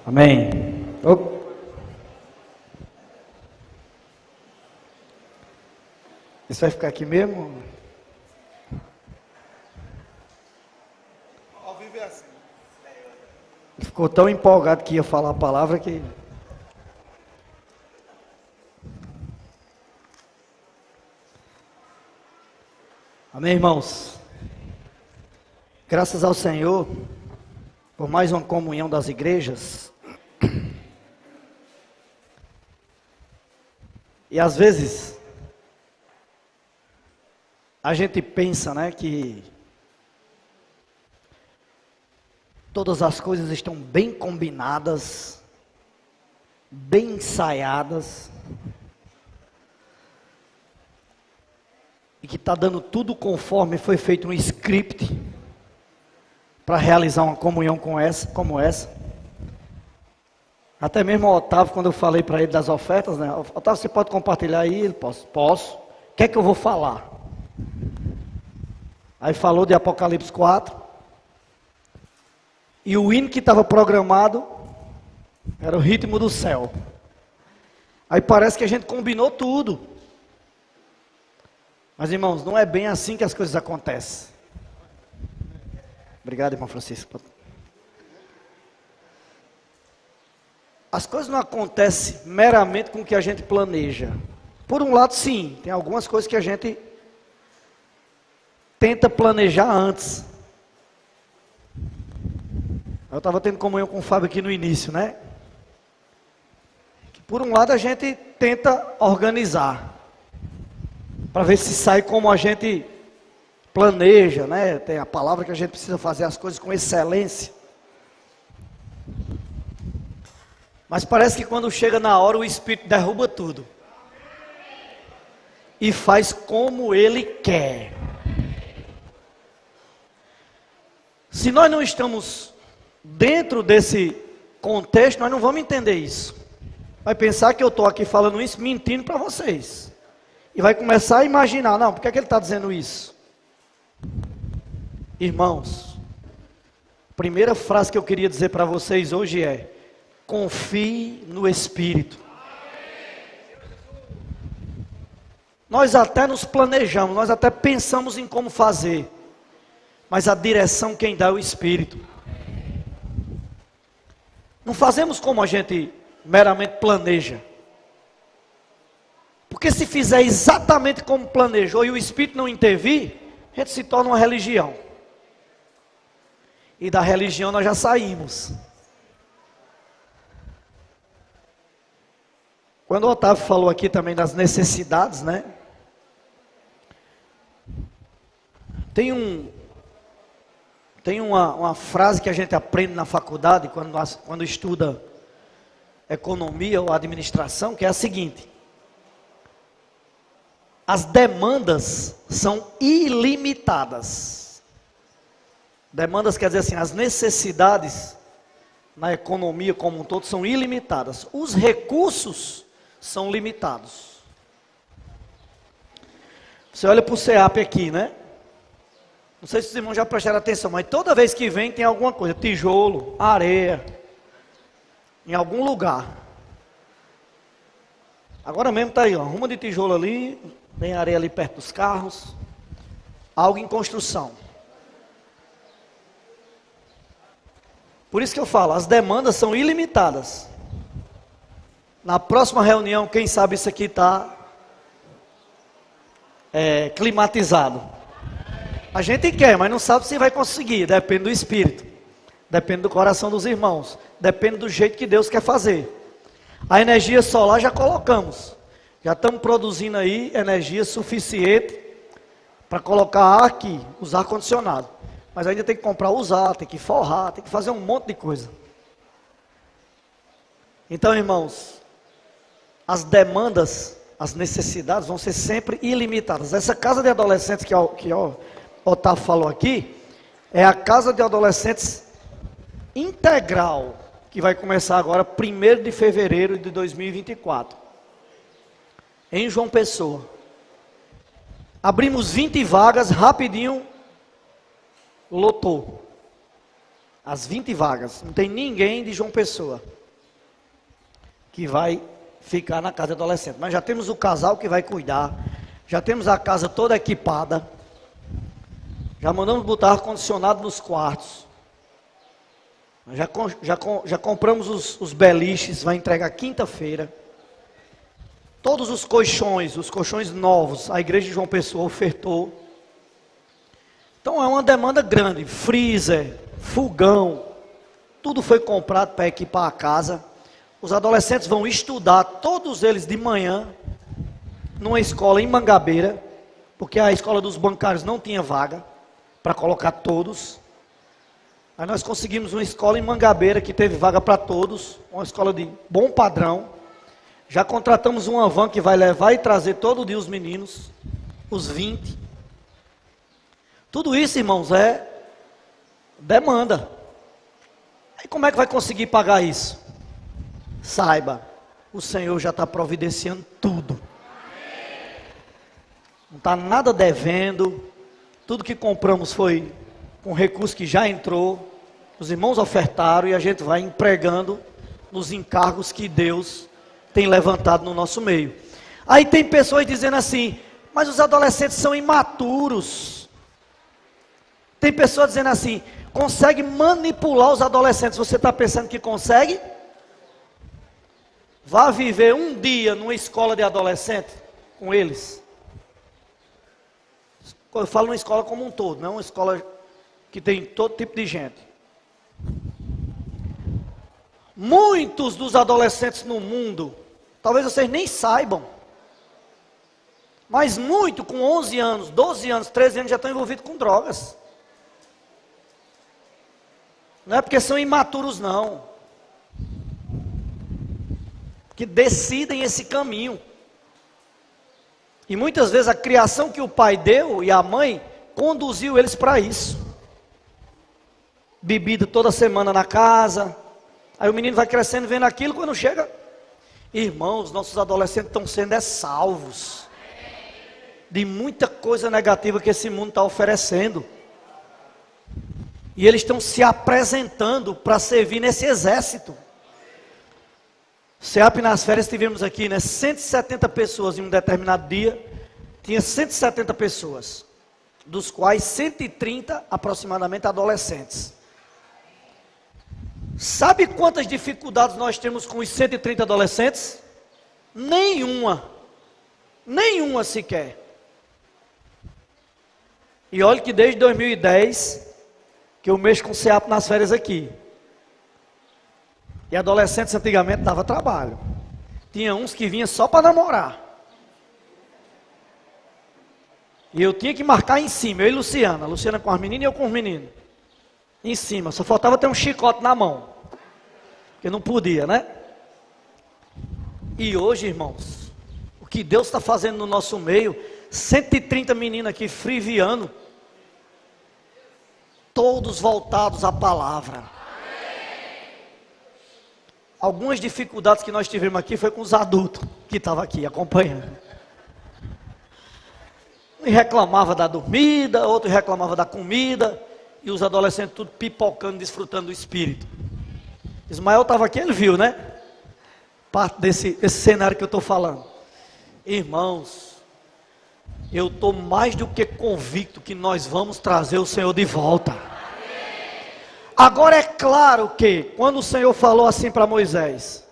Amém. Isso vai ficar aqui mesmo? Ao vivo é assim. Ficou tão empolgado que ia falar a palavra que... Amém, irmãos? Graças ao Senhor por mais uma comunhão das igrejas. E às vezes a gente pensa, né, que todas as coisas estão bem combinadas, bem ensaiadas, e que está dando tudo conforme foi feito um script para realizar uma comunhão como essa. Até mesmo o Otávio, quando eu falei para ele das ofertas, né? Otávio, você pode compartilhar aí? Ele, posso. O que é que eu vou falar? Aí falou de Apocalipse 4. E o hino que estava programado era o ritmo do céu. Aí parece que a gente combinou tudo. Mas, irmãos, não é bem assim que as coisas acontecem. Obrigado, irmão Francisco. As coisas não acontecem meramente com o que a gente planeja. Por um lado, sim, tem algumas coisas que a gente tenta planejar antes. Eu estava tendo comunhão com o Fábio aqui no início, né? Por um lado, a gente tenta organizar, para ver se sai como a gente planeja, né? Tem a palavra que a gente precisa fazer as coisas com excelência. Mas parece que quando chega na hora, o Espírito derruba tudo. E faz como Ele quer. Se nós não estamos dentro desse contexto, nós não vamos entender isso. Vai pensar que eu estou aqui falando isso, mentindo para vocês. E vai começar a imaginar, não, por que é que ele está dizendo isso? Irmãos, a primeira frase que eu queria dizer para vocês hoje é: confie no Espírito. Nós até nos planejamos, nós até pensamos em como fazer, mas a direção quem dá é o Espírito. Não fazemos como a gente meramente planeja. Porque se fizer exatamente como planejou e o Espírito não intervir, a gente se torna uma religião. E da religião nós já saímos. Quando o Otávio falou aqui também das necessidades, né? Tem uma frase que a gente aprende na faculdade, quando estuda economia ou administração, que é a seguinte: as demandas são ilimitadas. Demandas quer dizer assim, as necessidades na economia como um todo são ilimitadas. Os recursos são limitados. Você olha para o SEAP aqui, né? Não sei se os irmãos já prestaram atenção, mas toda vez que vem tem alguma coisa, tijolo, areia, em algum lugar. Agora mesmo está aí, ó, ruma de tijolo ali, tem areia ali perto dos carros, algo em construção. Por isso que eu falo, as demandas são ilimitadas. Na próxima reunião, quem sabe isso aqui está climatizado. A gente quer, mas não sabe se vai conseguir, depende do Espírito, depende do coração dos irmãos, depende do jeito que Deus quer fazer. A energia solar já colocamos, já estamos produzindo aí energia suficiente para colocar aqui, os ar-condicionado. Mas ainda tem que comprar usar, tem que forrar, tem que fazer um monte de coisa. Então, irmãos, as demandas, as necessidades vão ser sempre ilimitadas. Essa casa de adolescentes que o Otávio falou aqui, é a casa de adolescentes integral, que vai começar agora 1º de fevereiro de 2024, em João Pessoa. Abrimos 20 vagas, rapidinho, lotou. As 20 vagas. Não tem ninguém de João Pessoa que vai ficar na casa de adolescente. Mas já temos o casal que vai cuidar. Já temos a casa toda equipada. Já mandamos botar ar-condicionado nos quartos. Já compramos os beliches, vai entregar quinta-feira. Todos os colchões novos, a igreja de João Pessoa ofertou. Então é uma demanda grande, freezer, fogão, tudo foi comprado para equipar a casa. Os adolescentes vão estudar, todos eles de manhã, numa escola em Mangabeira, porque a escola dos bancários não tinha vaga para colocar todos. Aí nós conseguimos uma escola em Mangabeira que teve vaga para todos, uma escola de bom padrão. Já contratamos uma van que vai levar e trazer todo dia os meninos, os 20. Tudo isso, irmãos, é demanda. E como é que vai conseguir pagar isso? Saiba, o Senhor já está providenciando tudo. Não está nada devendo. Tudo que compramos foi com recurso que já entrou. Os irmãos ofertaram e a gente vai empregando nos encargos que Deus tem levantado no nosso meio. Aí tem pessoas dizendo assim, mas os adolescentes são imaturos. Tem pessoas dizendo assim, consegue manipular os adolescentes. Você está pensando que consegue? Vá viver um dia numa escola de adolescente com eles. Eu falo uma escola como um todo, não uma escola que tem todo tipo de gente. Muitos dos adolescentes no mundo, talvez vocês nem saibam, mas muito com 11 anos, 12 anos, 13 anos já estão envolvidos com drogas. Não é porque são imaturos não, que decidem esse caminho. E muitas vezes a criação que o pai deu e a mãe conduziu eles para isso. Bebida toda semana na casa. Aí o menino vai crescendo vendo aquilo, quando chega, irmãos, nossos adolescentes estão sendo salvos de muita coisa negativa que esse mundo está oferecendo. E eles estão se apresentando para servir nesse exército. SEAP nas férias tivemos aqui, 170 pessoas em um determinado dia. Tinha 170 pessoas, dos quais 130 aproximadamente adolescentes. Sabe quantas dificuldades nós temos com os 130 adolescentes? Nenhuma. Nenhuma sequer. E olha que desde 2010 que eu mexo com SEAP nas férias aqui. E adolescentes antigamente dava trabalho. Tinha uns que vinham só para namorar. E eu tinha que marcar em cima, eu e Luciana. Luciana com as meninas e eu com os meninos. Em cima, só faltava ter um chicote na mão. Porque não podia, né? E hoje, irmãos, o que Deus está fazendo no nosso meio, 130 meninos aqui friviando, todos voltados à palavra. Algumas dificuldades que nós tivemos aqui foi com os adultos que estavam aqui acompanhando. Um reclamava da dormida, outro reclamava da comida, e os adolescentes tudo pipocando, desfrutando do Espírito. Ismael estava aqui, ele viu, né? Parte desse cenário que eu estou falando. Irmãos, eu estou mais do que convicto que nós vamos trazer o Senhor de volta. Agora é claro que, quando o Senhor falou assim para Moisés,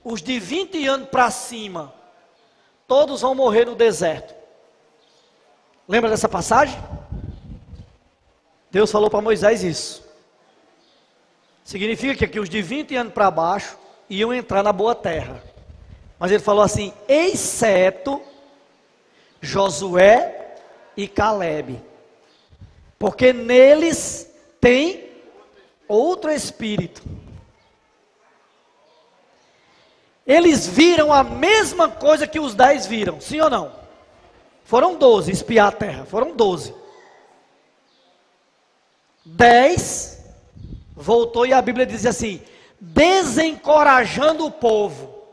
os de 20 anos para cima, todos vão morrer no deserto. Lembra dessa passagem? Deus falou para Moisés isso. Significa que os de 20 anos para baixo iam entrar na boa terra. Mas ele falou assim, exceto Josué e Calebe. Porque neles tem outro espírito. Eles viram a mesma coisa que os 10 viram, sim ou não? Foram 12 espiar a terra, foram 12. 10 voltou e a Bíblia diz assim, desencorajando o povo.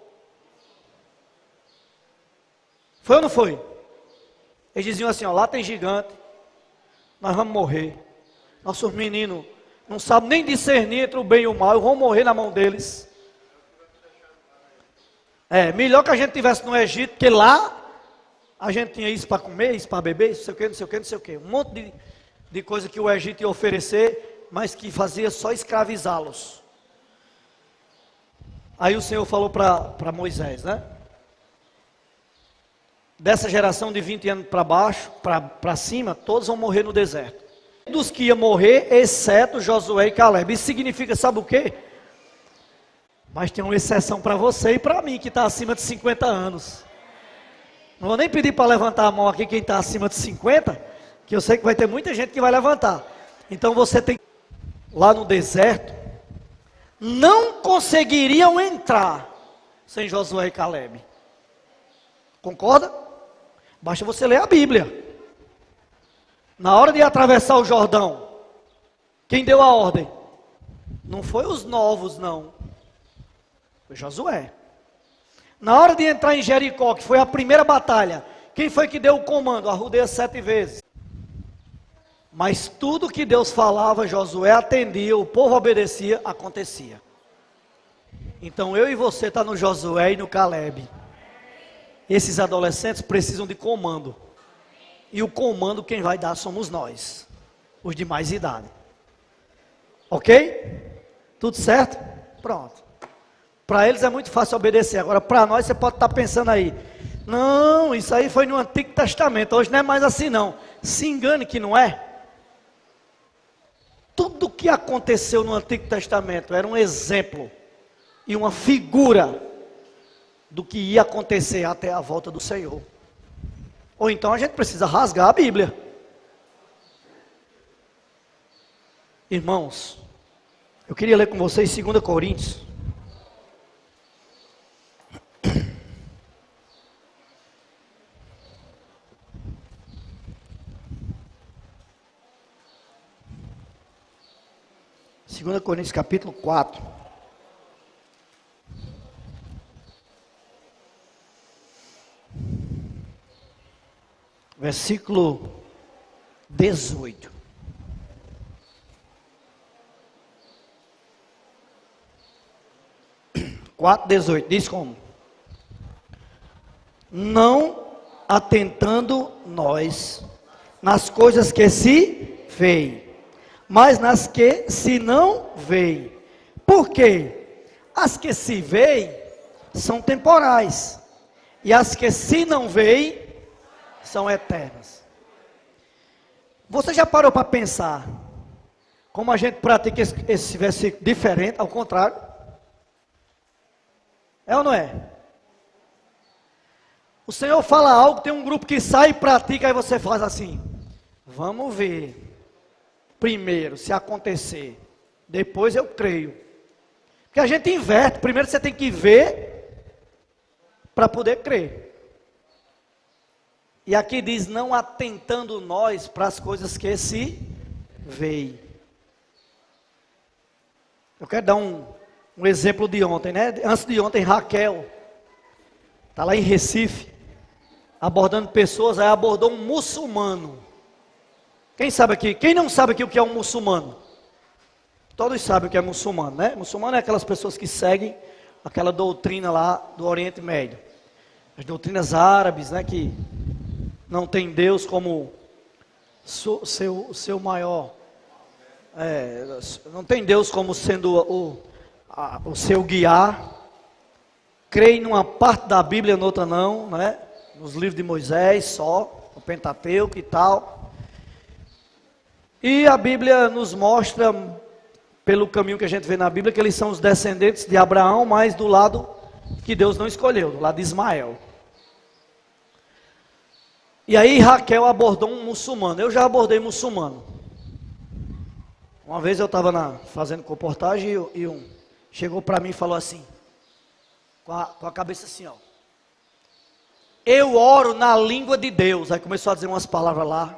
Foi ou não foi? Eles diziam assim, ó, lá tem gigante, nós vamos morrer. Nossos meninos Não sabem nem discernir entre o bem e o mal, vão morrer na mão deles. Melhor que a gente estivesse no Egito, porque lá a gente tinha isso para comer, isso para beber, isso, não sei o que, não sei o que. Um monte de coisa que o Egito ia oferecer, mas que fazia só escravizá-los. Aí o Senhor falou para Moisés, né? Dessa geração de 20 anos para baixo, para cima, todos vão morrer no deserto. Dos que iam morrer, exceto Josué e Caleb. Isso significa, sabe o quê? Mas tem uma exceção para você e para mim, que está acima de 50 anos. Não vou nem pedir para levantar a mão aqui quem está acima de 50, que eu sei que vai ter muita gente que vai levantar. Então você tem, lá no deserto, não conseguiriam entrar sem Josué e Caleb. Concorda? Basta você ler a Bíblia. Na hora de atravessar o Jordão, quem deu a ordem? Não foi os novos, não. Foi Josué. Na hora de entrar em Jericó, que foi a primeira batalha, quem foi que deu o comando? Arrudeia 7 vezes. Mas tudo que Deus falava, Josué atendia, o povo obedecia, acontecia. Então eu e você tá no Josué e no Caleb. Esses adolescentes precisam de comando. E o comando quem vai dar somos nós, os de mais idade. Ok? Tudo certo? Pronto. Para eles é muito fácil obedecer. Agora para nós você pode estar pensando aí, não, isso aí foi no Antigo Testamento, hoje não é mais assim não. Se engane que não é. Tudo que aconteceu no Antigo Testamento era um exemplo e uma figura do que ia acontecer até a volta do Senhor. Ou então a gente precisa rasgar a Bíblia. Irmãos, eu queria ler com vocês 2 Coríntios. Segunda Coríntios capítulo 4. Versículo 18. Quatro, 18, diz como? Não atentando nós nas coisas que se veem, mas nas que se não veem. Por quê? As que se veem são temporais, e as que se não veem são eternas. Você já parou para pensar como a gente pratica esse versículo diferente, ao contrário? É ou não é? O Senhor fala algo, tem um grupo que sai e pratica, aí você faz assim, vamos ver primeiro se acontecer, depois eu creio. Porque a gente inverte, primeiro você tem que ver para poder crer. E aqui diz, não atentando nós para as coisas que se veem. Eu quero dar um exemplo de ontem, né? Antes de ontem, Raquel, está lá em Recife, abordando pessoas, aí abordou um muçulmano. Quem sabe aqui? Quem não sabe aqui o que é um muçulmano? Todos sabem o que é muçulmano, né? Muçulmano é aquelas pessoas que seguem aquela doutrina lá do Oriente Médio. As doutrinas árabes, né? Que não tem Deus como seu maior, não tem Deus como sendo o seu guiar, creem numa parte da Bíblia, noutra não, né? Nos livros de Moisés só, o Pentateuco e tal, e a Bíblia nos mostra, pelo caminho que a gente vê na Bíblia, que eles são os descendentes de Abraão, mas do lado que Deus não escolheu, do lado de Ismael. E aí Raquel abordou um muçulmano. Eu já abordei muçulmano. Uma vez eu estava fazendo reportagem e um chegou para mim e falou assim, com a cabeça assim, ó. Eu oro na língua de Deus. Aí começou a dizer umas palavras lá.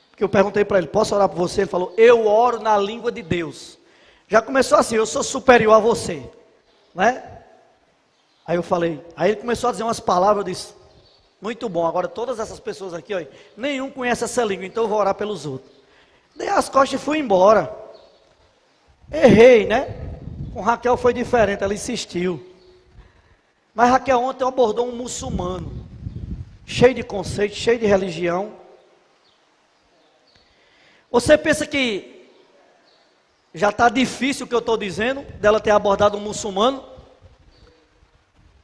Porque eu perguntei para ele, posso orar por você? Ele falou, eu oro na língua de Deus. Já começou assim, eu sou superior a você. Né? Aí eu falei, aí ele começou a dizer umas palavras, eu disse, muito bom, agora todas essas pessoas aqui, ó, nenhum conhece essa língua, então eu vou orar pelos outros. Dei as costas e fui embora. Errei, né? Com Raquel foi diferente, ela insistiu. Mas Raquel ontem abordou um muçulmano, cheio de conceitos, cheio de religião. Você pensa que já está difícil o que eu estou dizendo, dela ter abordado um muçulmano?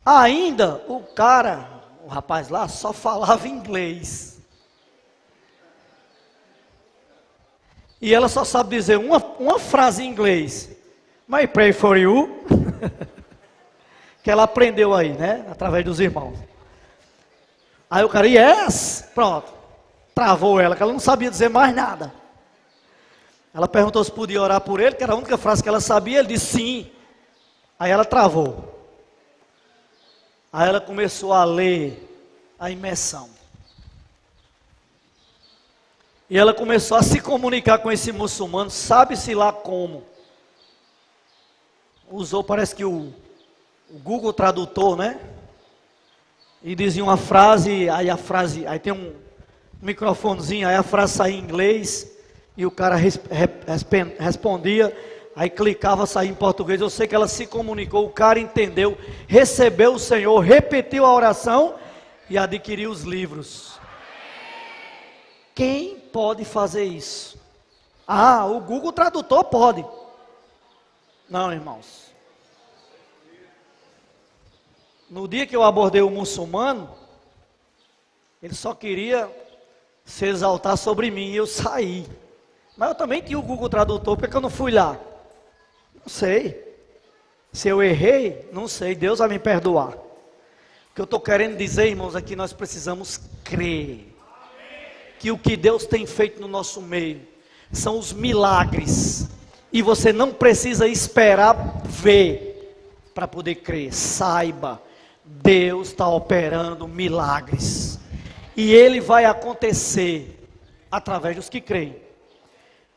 Ainda o rapaz lá só falava inglês. E ela só sabe dizer uma frase em inglês. My pray for you. Que ela aprendeu aí, né? Através dos irmãos. Aí o cara, yes! Pronto. Travou ela, que ela não sabia dizer mais nada. Ela perguntou se podia orar por ele, que era a única frase que ela sabia. Ele disse sim. Aí ela travou. Aí ela começou a ler a imersão. E ela começou a se comunicar com esse muçulmano, sabe-se lá como. Usou, parece que o Google Tradutor, né? E dizia uma frase, aí tem um microfonezinho, aí a frase saía em inglês, e o cara respondia, aí clicava, saía em português. Eu sei que ela se comunicou, o cara entendeu, recebeu o Senhor, repetiu a oração e adquiriu os livros. Quem pode fazer isso? Ah, o Google Tradutor pode. Não, irmãos. No dia que eu abordei o muçulmano, ele só queria se exaltar sobre mim e eu saí. Mas eu também tinha o Google Tradutor, por que eu não fui lá? Não sei. Se eu errei, não sei, Deus vai me perdoar. O que eu estou querendo dizer, irmãos, é que nós precisamos crer. Que o que Deus tem feito no nosso meio são os milagres. E você não precisa esperar ver para poder crer. Saiba, Deus está operando milagres. E ele vai acontecer através dos que creem.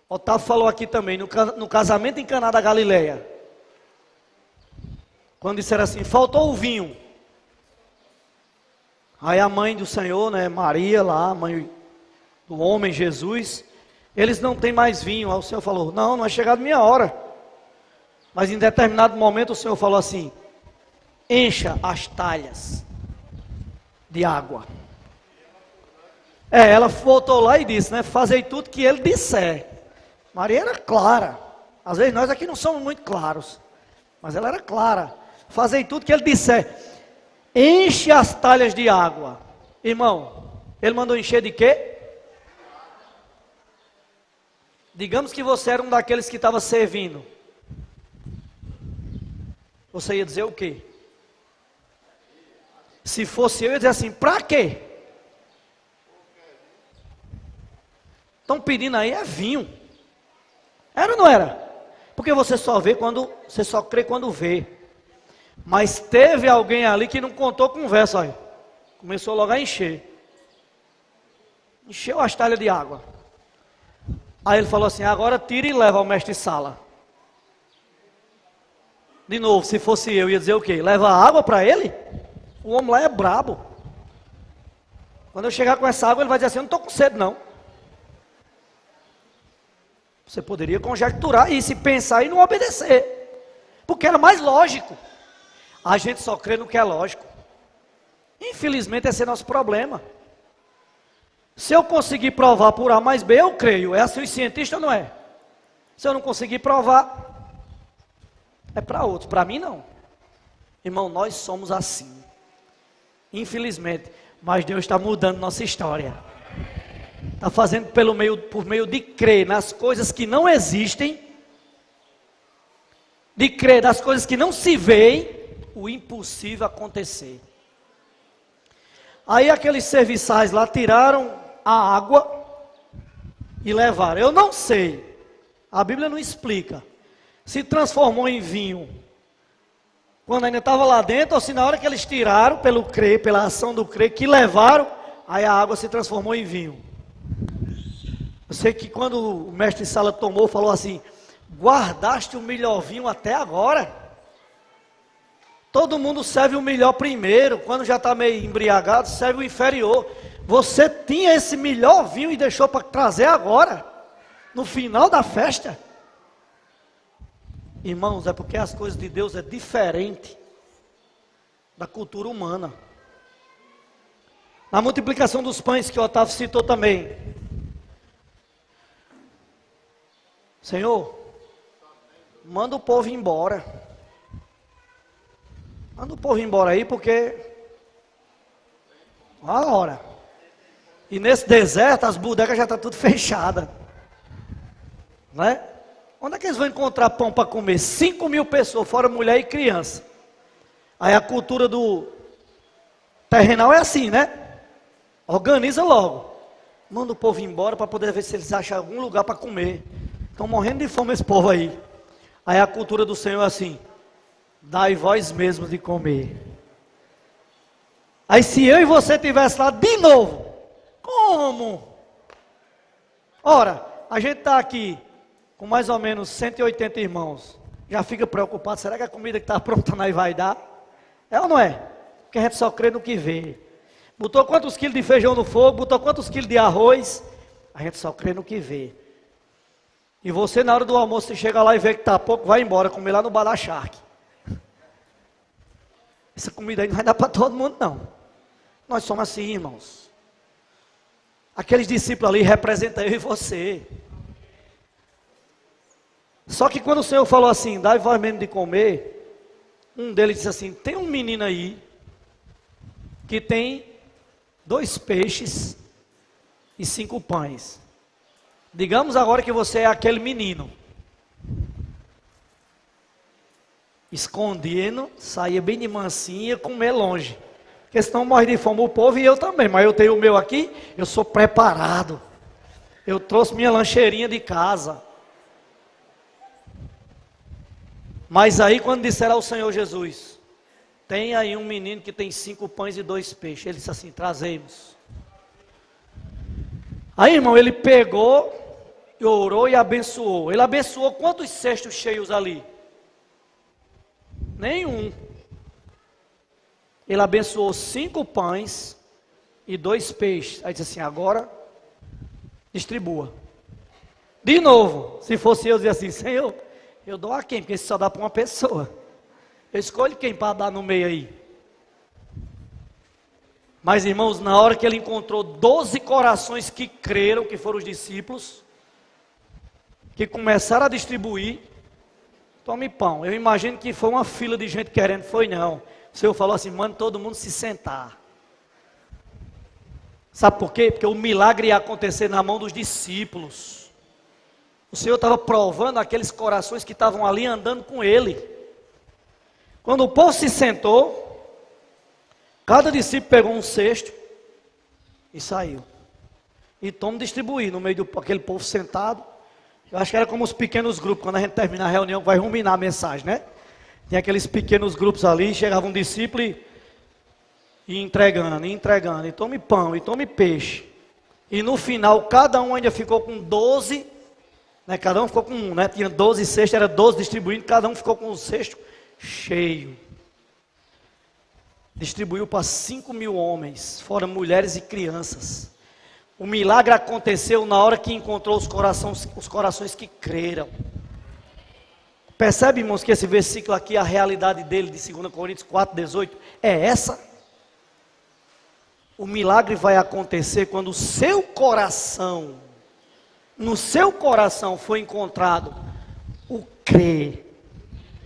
Otávio falou aqui também, no casamento em Caná da Galileia. Quando disseram assim, faltou o vinho. Aí a mãe do Senhor, né, Maria lá, a mãe do homem Jesus, eles não têm mais vinho. Aí o Senhor falou, não é chegado minha hora. Mas em determinado momento o Senhor falou assim, encha as talhas de água. Ela voltou lá e disse, né, fazei tudo que ele disser. Maria era clara. Às vezes nós aqui não somos muito claros, mas ela era clara. Fazei tudo que ele disser. Enche as talhas de água. Irmão, ele mandou encher de quê? Digamos que você era um daqueles que estava servindo. Você ia dizer o quê? Se fosse eu ia dizer assim, para quê? Estão pedindo aí é vinho. Era ou não era? Porque você só crê quando vê. Mas teve alguém ali que não contou conversa, olha. Começou logo a encher. Encheu as talhas de água. Aí ele falou assim, agora tira e leva ao mestre-sala. De novo, se fosse eu, ia dizer o quê? Leva água para ele? O homem lá é brabo. Quando eu chegar com essa água, ele vai dizer assim, eu não estou com sede não. Você poderia conjecturar isso e pensar e não obedecer. Porque era mais lógico. A gente só crê no que é lógico. Infelizmente esse é nosso problema. Se eu conseguir provar por A mais B, eu creio. É assim os cientistas, não é? Se eu não conseguir provar, é para outros. Para mim não. Irmão, nós somos assim. Infelizmente. Mas Deus está mudando nossa história. Está fazendo por meio de crer nas coisas que não existem. De crer nas coisas que não se veem. O impossível acontecer. Aí aqueles serviçais lá tiraram a água e levaram. Eu não sei, a Bíblia não explica se transformou em vinho quando ainda estava lá dentro, ou se na hora que eles tiraram, pelo crer, pela ação do crer, que levaram, aí a água se transformou em vinho. Eu sei que quando o mestre Sala tomou, falou assim, guardaste o melhor vinho até agora? Todo mundo serve o melhor primeiro, quando já está meio embriagado, serve o inferior. Você tinha esse melhor vinho e deixou para trazer agora, no final da festa. Irmãos, é porque as coisas de Deus é diferente da cultura humana. Na multiplicação dos pães que o Otávio citou também. Senhor, manda o povo embora. Manda o povo embora aí, porque olha a hora. E nesse deserto as bodegas já estão tudo fechadas. Né? Onde é que eles vão encontrar pão para comer? 5.000 pessoas, fora mulher e criança. Aí a cultura do terrenal é assim, né? Organiza logo. Manda o povo embora para poder ver se eles acham algum lugar para comer. Estão morrendo de fome esse povo aí. Aí a cultura do Senhor é assim: dai vós mesmos de comer. Aí se eu e você estivesse lá de novo, como? Ora, a gente está aqui com mais ou menos 180 irmãos. Já fica preocupado, será que a comida que está pronta aí vai dar? É ou não é? Porque a gente só crê no que vê. Botou quantos quilos de feijão no fogo, botou quantos quilos de arroz, a gente só crê no que vê. E você na hora do almoço, você chega lá e vê que está pouco, vai embora, comer lá no Bar da Shark. Essa comida aí não vai dar para todo mundo não. Nós somos assim, irmãos. Aqueles discípulos ali representam eu e você. Só que quando o Senhor falou assim, dai vós mesmo de comer, um deles disse assim, tem um menino aí, que tem 2 peixes e 5 pães. Digamos agora que você é aquele menino. Escondendo, saía bem de mansinha, comer longe. Porque senão morre de fome o povo e eu também, mas eu tenho o meu aqui, eu sou preparado. Eu trouxe minha lancheirinha de casa. Mas aí quando disseram ao Senhor Jesus, tem aí um menino que tem 5 pães e 2 peixes. Ele disse assim, trazemos. Aí irmão, ele pegou, orou e abençoou. Ele abençoou quantos cestos cheios ali? Nenhum. Ele abençoou 5 pães e 2 peixes. Aí disse assim, agora distribua. De novo, se fosse eu dizer assim, Senhor, eu dou a quem? Porque isso só dá para uma pessoa. Eu escolho quem para dar no meio aí. Mas irmãos, na hora que ele encontrou 12 corações que creram, que foram os discípulos, que começaram a distribuir, tome pão. Eu imagino que foi uma fila de gente querendo, foi não. O Senhor falou assim, manda todo mundo se sentar. Sabe por quê? Porque o milagre ia acontecer na mão dos discípulos. O Senhor estava provando aqueles corações que estavam ali andando com Ele. Quando o povo se sentou, cada discípulo pegou um cesto e saiu. E Tom distribuir no meio daquele povo sentado. Eu acho que era como os pequenos grupos, quando a gente terminar a reunião, vai ruminar a mensagem, né? Tem aqueles pequenos grupos ali, chegava um discípulo e entregando, e tome pão, e tome peixe. E no final, cada um ainda ficou com 12, né? Cada um ficou com um, né? Tinha 12 cestos, era 12 distribuindo, cada um ficou com um cesto cheio. Distribuiu para 5.000 homens, fora mulheres e crianças. O milagre aconteceu na hora que encontrou os corações que creram. Percebe, irmãos, que esse versículo aqui, a realidade dele, de 2 Coríntios 4,18, é essa? O milagre vai acontecer quando o seu coração, no seu coração foi encontrado o crer.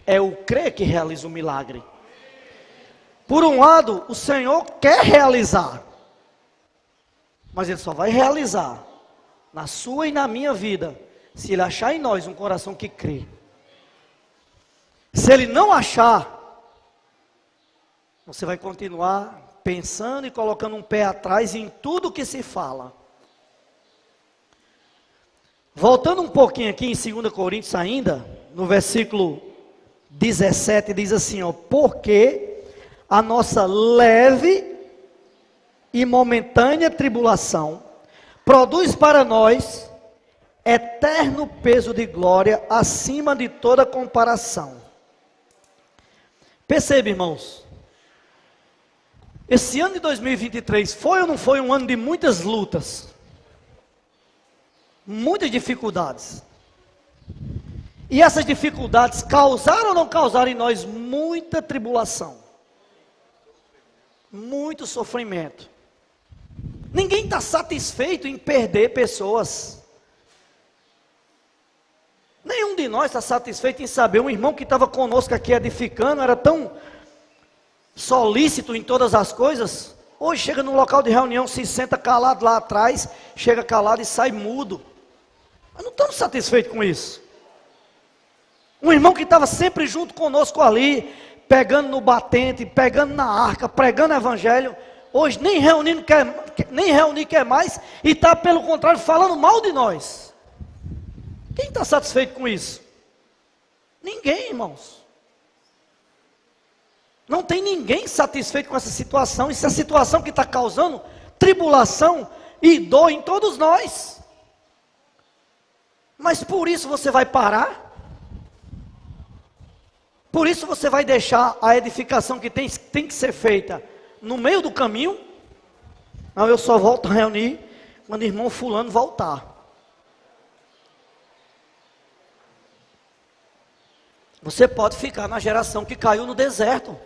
É o crer que realiza o milagre. Por um lado, o Senhor quer realizar, mas Ele só vai realizar na sua e na minha vida, se Ele achar em nós um coração que crê. Se Ele não achar, você vai continuar pensando e colocando um pé atrás em tudo que se fala. Voltando um pouquinho aqui em 2 Coríntios ainda, no versículo 17, diz assim, ó, porque a nossa leve e momentânea tribulação produz para nós eterno peso de glória acima de toda comparação. Perceba, irmãos, esse ano de 2023 foi ou não foi um ano de muitas lutas, muitas dificuldades. E essas dificuldades causaram ou não causaram em nós muita tribulação, muito sofrimento. Ninguém está satisfeito em perder pessoas. Nenhum de nós está satisfeito em saber, um irmão que estava conosco aqui edificando, era tão solícito em todas as coisas, hoje chega no local de reunião, se senta calado lá atrás, chega calado e sai mudo. Nós não estamos satisfeitos com isso. Um irmão que estava sempre junto conosco ali, pegando no batente, pegando na arca, pregando o evangelho, hoje nem reunir quer mais, e está pelo contrário falando mal de nós. Quem está satisfeito com isso? Ninguém, irmãos. Não tem ninguém satisfeito com essa situação. Isso é a situação que está causando tribulação e dor em todos nós. Mas por isso você vai parar? Por isso você vai deixar a edificação que tem que ser feita no meio do caminho? Não, eu só volto a reunir quando o irmão fulano voltar. Você pode ficar na geração que caiu no deserto.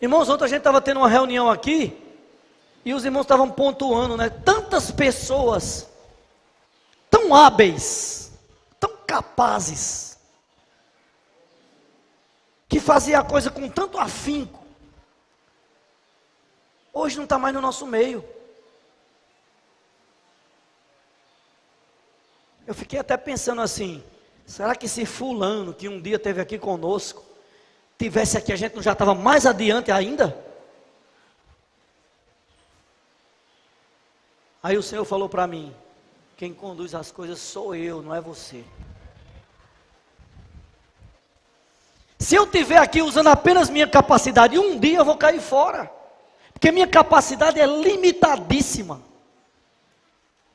Irmãos, ontem a gente estava tendo uma reunião aqui, e os irmãos estavam pontuando, né? Tantas pessoas, tão hábeis, tão capazes, que fazia a coisa com tanto afinco, hoje não está mais no nosso meio. Eu fiquei até pensando assim, será que se fulano, que um dia esteve aqui conosco, tivesse aqui, a gente não já estava mais adiante ainda? Aí o Senhor falou para mim, quem conduz as coisas sou eu, não é você. Se eu estiver aqui usando apenas minha capacidade, um dia eu vou cair fora. Porque minha capacidade é limitadíssima.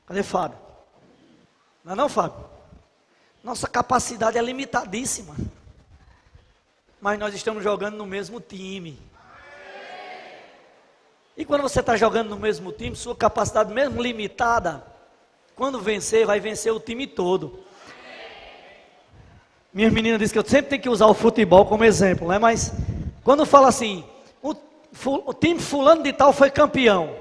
Cadê Fábio? Não é não, Fábio? Nossa capacidade é limitadíssima. Mas nós estamos jogando no mesmo time. E quando você está jogando no mesmo time, sua capacidade mesmo limitada, quando vencer, vai vencer o time todo. Minha menina disse que eu sempre tenho que usar o futebol como exemplo, né? Mas quando fala assim, o time fulano de tal foi campeão,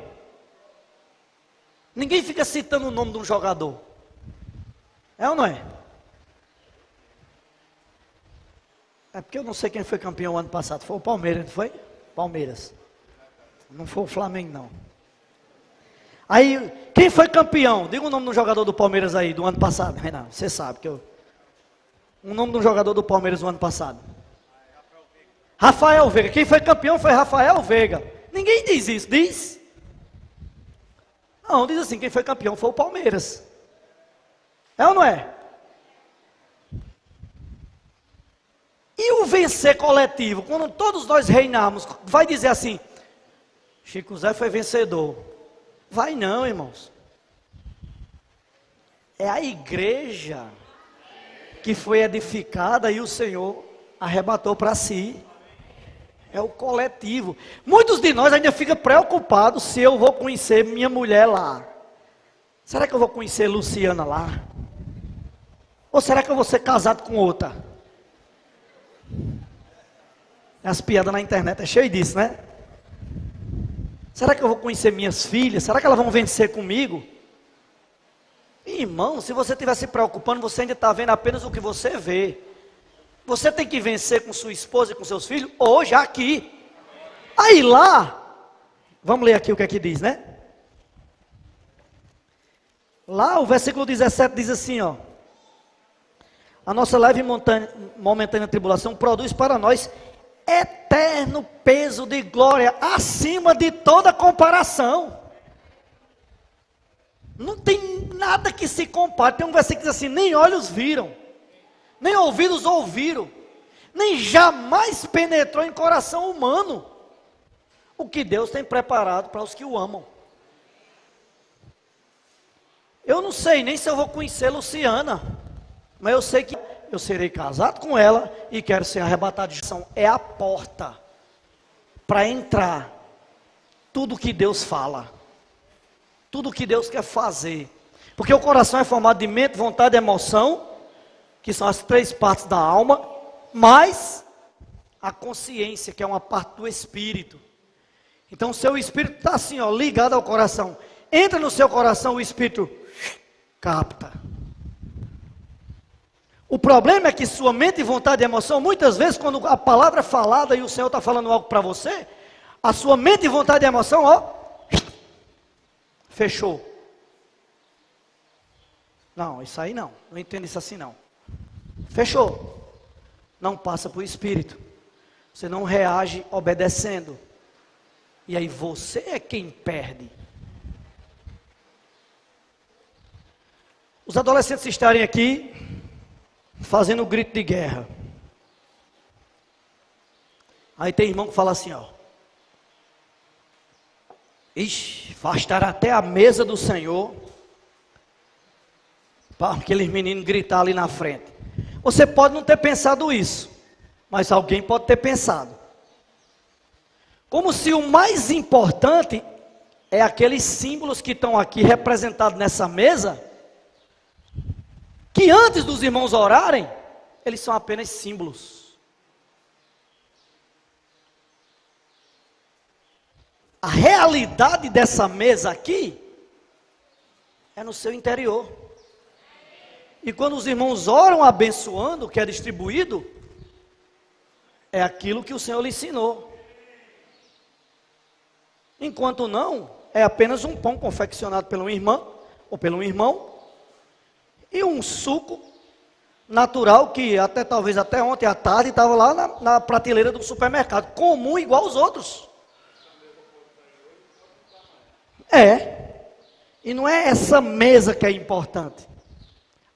ninguém fica citando o nome de um jogador. É ou não é? É porque eu não sei quem foi campeão ano passado. Foi o Palmeiras, não foi? Palmeiras. Não foi o Flamengo, não. Aí, quem foi campeão? Diga o nome do jogador do Palmeiras aí, do ano passado. Renato, você sabe que eu... O nome do jogador do Palmeiras do ano passado. Rafael Veiga. Quem foi campeão foi Rafael Veiga. Ninguém diz isso, diz? Não, diz assim, quem foi campeão foi o Palmeiras. É ou não é? E o vencer coletivo, quando todos nós reinarmos, vai dizer assim, Chico Zé foi vencedor. Vai não, irmãos. É a igreja que foi edificada e o Senhor arrebatou para si. É o coletivo. Muitos de nós ainda ficam preocupados se eu vou conhecer minha mulher lá. Será que eu vou conhecer Luciana lá? Ou será que eu vou ser casado com outra? As piadas na internet é cheio disso, né? Será que eu vou conhecer minhas filhas? Será que elas vão vencer comigo? Irmão, se você estiver se preocupando, você ainda está vendo apenas o que você vê. Você tem que vencer com sua esposa e com seus filhos hoje, aqui. Aí lá, vamos ler aqui o que é que diz, né? Lá o versículo 17 diz assim, ó. A nossa leve e momentânea tribulação produz para nós eterno peso de glória acima de toda comparação. Não tem nada que se compare. Tem um versículo que diz assim, nem olhos viram, nem ouvidos ouviram, nem jamais penetrou em coração humano o que Deus tem preparado para os que o amam. Eu não sei nem se eu vou conhecer Luciana, mas eu sei que eu serei casado com ela e quero ser arrebatado de Jesus. É a porta para entrar tudo que Deus fala, tudo que Deus quer fazer, porque o coração é formado de mente, vontade e emoção, que são as 3 partes da alma, mais a consciência, que é uma parte do espírito. Então, o seu espírito está assim, ó, ligado ao coração. Entra no seu coração, o espírito capta. O problema é que sua mente, vontade e emoção, muitas vezes, quando a palavra é falada e o Senhor está falando algo para você, a sua mente, vontade e emoção, ó, fechou. Não, isso aí não entendo isso assim não. Fechou. Não passa para o espírito. Você não reage obedecendo. E aí você é quem perde. Os adolescentes estarem aqui fazendo o grito de guerra. Aí tem irmão que fala assim, ó. Ixi, afastar até a mesa do Senhor para aqueles meninos gritar ali na frente. Você pode não ter pensado isso, mas alguém pode ter pensado. Como se o mais importante é aqueles símbolos que estão aqui representados nessa mesa, que antes dos irmãos orarem, eles são apenas símbolos. A realidade dessa mesa aqui é no seu interior. E quando os irmãos oram abençoando o que é distribuído, é aquilo que o Senhor lhe ensinou. Enquanto não, é apenas um pão confeccionado pela uma irmã ou pelo irmão e um suco natural que talvez até ontem à tarde estava lá na prateleira do supermercado, comum igual aos outros. E não é essa mesa que é importante.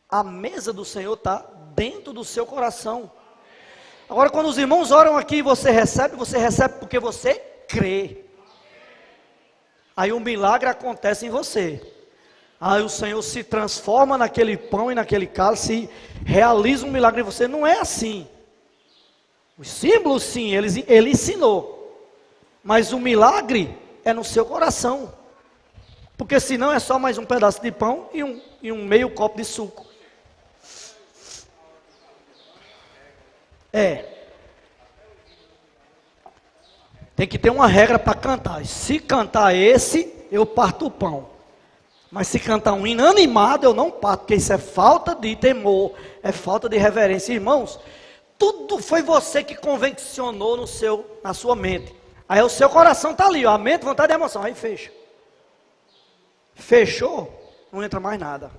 A mesa do Senhor está dentro do seu coração. Agora, quando os irmãos oram aqui e você recebe porque você crê. Aí um milagre acontece em você. Aí o Senhor se transforma naquele pão e naquele cálice e realiza um milagre em você. Não é assim. Os símbolos sim, ele ensinou. Mas o milagre é no seu coração. Porque senão é só mais um pedaço de pão e um meio copo de suco. Tem que ter uma regra para cantar. Se cantar esse, eu parto o pão. Mas se cantar um hino animado, eu não parto, porque isso é falta de temor, é falta de reverência. Irmãos, tudo foi você que convencionou na sua mente. Aí o seu coração está ali, ó, a mente, vontade e emoção. Aí fecha. Fechou, não entra mais nada.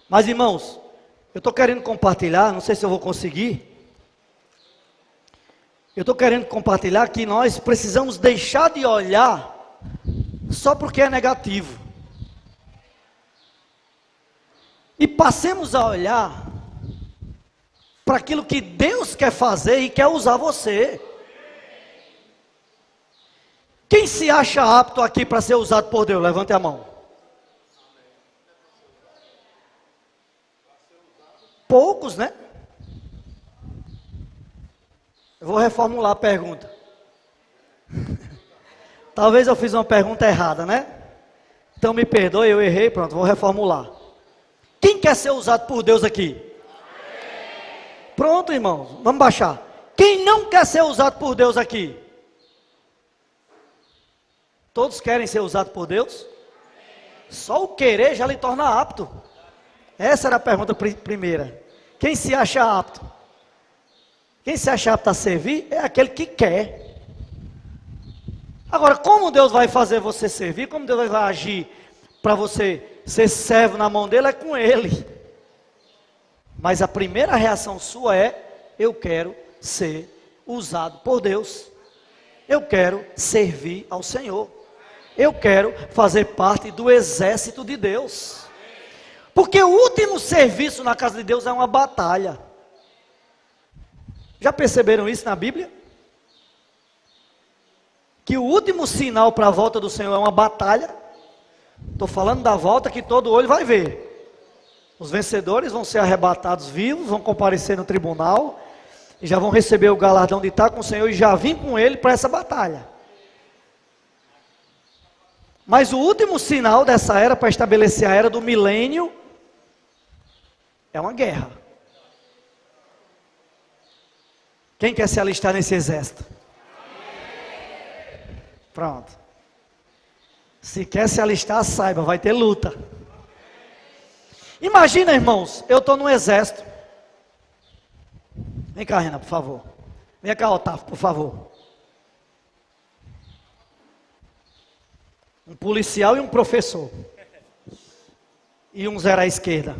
Mas irmãos, eu estou querendo compartilhar, não sei se eu vou conseguir. Eu estou querendo compartilhar que nós precisamos deixar de olhar só porque é negativo. E passemos a olhar para aquilo que Deus quer fazer e quer usar você. Quem se acha apto aqui para ser usado por Deus? Levante a mão. Poucos, né? Eu vou reformular a pergunta. Talvez eu fiz uma pergunta errada, né? Então me perdoe, eu errei, pronto, vou reformular. Quem quer ser usado por Deus aqui? Pronto, irmãos, vamos baixar. Quem não quer ser usado por Deus aqui? Todos querem ser usados por Deus? Só o querer já lhe torna apto. Essa era a pergunta primeira. Quem se acha apto? Quem se acha apto a servir é aquele que quer. Agora, como Deus vai fazer você servir? Como Deus vai agir para você ser servo na mão dele? É com Ele. Mas a primeira reação sua é: eu quero ser usado por Deus. Eu quero servir ao Senhor. Eu quero fazer parte do exército de Deus. Porque o último serviço na casa de Deus é uma batalha. Já perceberam isso na Bíblia? Que o último sinal para a volta do Senhor é uma batalha. Estou falando da volta que todo olho vai ver. Os vencedores vão ser arrebatados vivos, vão comparecer no tribunal e já vão receber o galardão de estar com o Senhor e já vir com Ele para essa batalha. Mas o último sinal dessa era, para estabelecer a era do milênio, É uma guerra. Quem quer se alistar nesse exército? Pronto. Se quer se alistar, saiba, vai ter luta. Imagina, irmãos, eu estou no exército. Vem cá, Renan, por favor. Vem cá, Otávio, por favor. Um policial e um professor. E um zero à esquerda.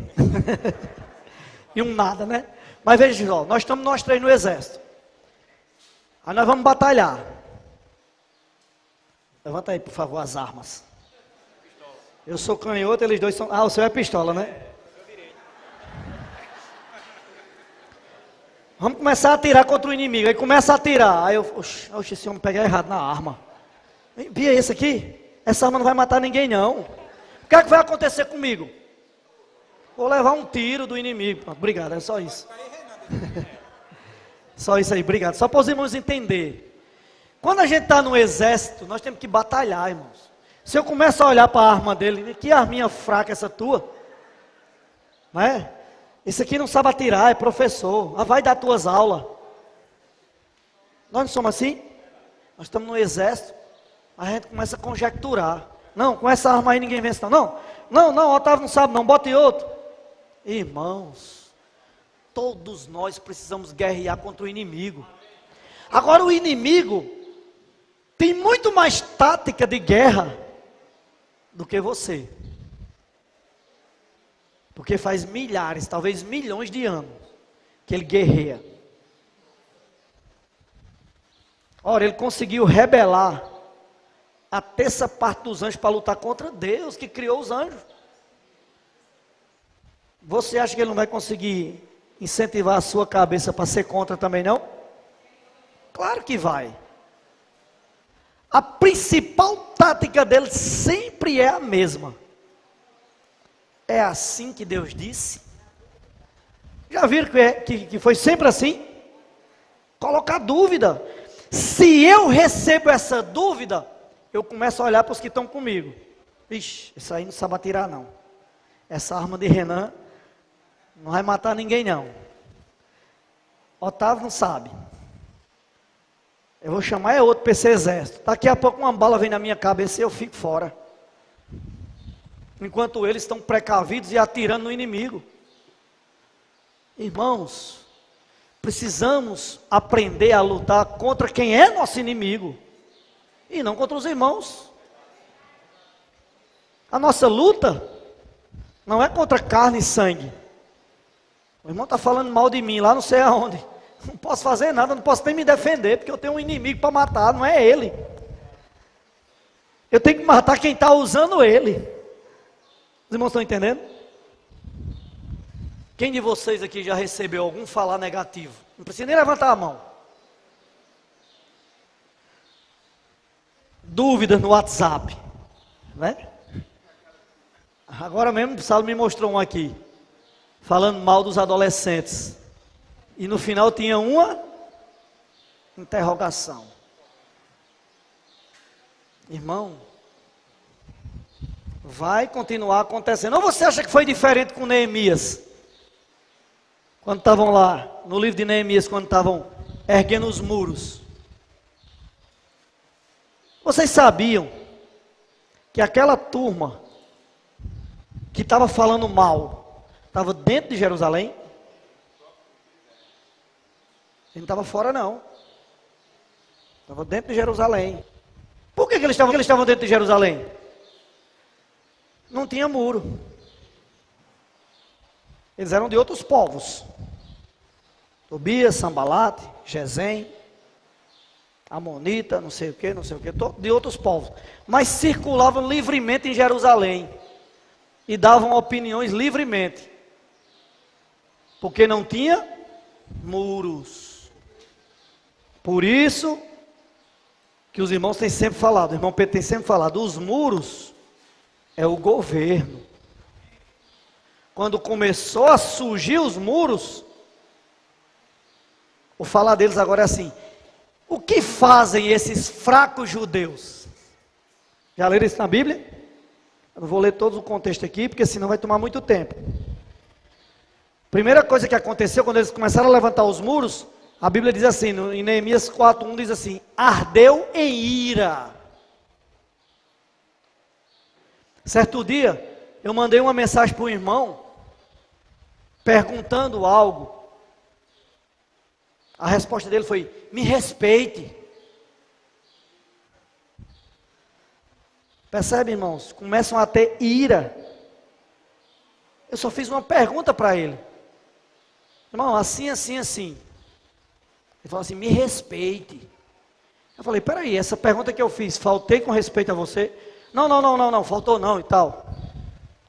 E um nada, né? Mas veja só, nós estamos nós três no exército. Aí nós vamos batalhar. Levanta aí, por favor, as armas. Eu sou canhoto, eles dois são... Ah, o seu é pistola, né? Vamos começar a atirar contra o inimigo. Aí começa a atirar. Aí eu... Oxe, esse homem pega errado na arma. Via esse aqui? Essa arma não vai matar ninguém, não. O que é que vai acontecer comigo? Vou levar um tiro do inimigo. Pronto, obrigado, é só isso. Só isso aí, obrigado. Só para os irmãos entenderem. Quando a gente está no exército, nós temos que batalhar, irmãos. Se eu começo a olhar para a arma dele, que arminha fraca essa tua? Não é? Esse aqui não sabe atirar, é professor. Ah, vai dar tuas aulas. Nós não somos assim? Nós estamos no exército, a gente começa a conjecturar. Não, com essa arma aí ninguém vence não. Não, Otávio não sabe não, bota outro. Irmãos, todos nós precisamos guerrear contra o inimigo. Agora o inimigo tem muito mais tática de guerra do que você. Porque faz milhares, talvez milhões de anos que ele guerreia. Ora, ele conseguiu rebelar a terça parte dos anjos para lutar contra Deus que criou os anjos. Você acha que ele não vai conseguir incentivar a sua cabeça para ser contra também não? Claro que vai. A principal tática dele sempre é a mesma. É assim que Deus disse? Já viram que foi sempre assim? Colocar dúvida. Se eu recebo essa dúvida, eu começo a olhar para os que estão comigo. Ixi, isso aí não sabe atirar não. Essa arma de Renan não vai matar ninguém não. Otávio não sabe. Eu vou chamar outro para esse exército. Daqui a pouco uma bala vem na minha cabeça e eu fico fora. Enquanto eles estão precavidos e atirando no inimigo. Irmãos, precisamos aprender a lutar contra quem é nosso inimigo. E não contra os irmãos. A nossa luta não é contra carne e sangue. O irmão está falando mal de mim lá não sei aonde. Não posso fazer nada, não posso nem me defender, porque eu tenho um inimigo para matar, não é ele. Eu tenho que matar quem está usando ele. Os irmãos estão entendendo? Quem de vocês aqui já recebeu algum falar negativo? Não precisa nem levantar a mão. Dúvidas no WhatsApp, né? Agora mesmo o Saulo me mostrou um aqui, falando mal dos adolescentes. E no final tinha uma interrogação. Irmão, vai continuar acontecendo. Ou você acha que foi diferente com Neemias? Quando estavam lá, no livro de Neemias, quando estavam erguendo os muros. Vocês sabiam que aquela turma que estava falando mal, estava dentro de Jerusalém? Ele não estava fora não. Estava dentro de Jerusalém. Por que eles estavam dentro de Jerusalém? Não tinha muro. Eles eram de outros povos. Tobias, Sambalate, Gesem, Amonita, não sei o que, de outros povos. Mas circulavam livremente em Jerusalém. E davam opiniões livremente. Porque não tinha muros. Por isso que os irmãos têm sempre falado, o irmão Pedro tem sempre falado, os muros é o governo. Quando começou a surgir os muros, o falar deles agora é assim, o que fazem esses fracos judeus? Já leram isso na Bíblia? Eu não vou ler todo o contexto aqui, porque senão vai tomar muito tempo. Primeira coisa que aconteceu quando eles começaram a levantar os muros, a Bíblia diz assim, em Neemias 4:1 diz assim: ardeu em ira. Certo dia, eu mandei uma mensagem para o irmão, perguntando algo. A resposta dele foi: me respeite. Percebe, irmãos? Começam a ter ira. Eu só fiz uma pergunta para ele: irmão, assim. Ele falou assim: me respeite. Eu falei: peraí, essa pergunta que eu fiz, faltei com respeito a você? Não, faltou não e tal.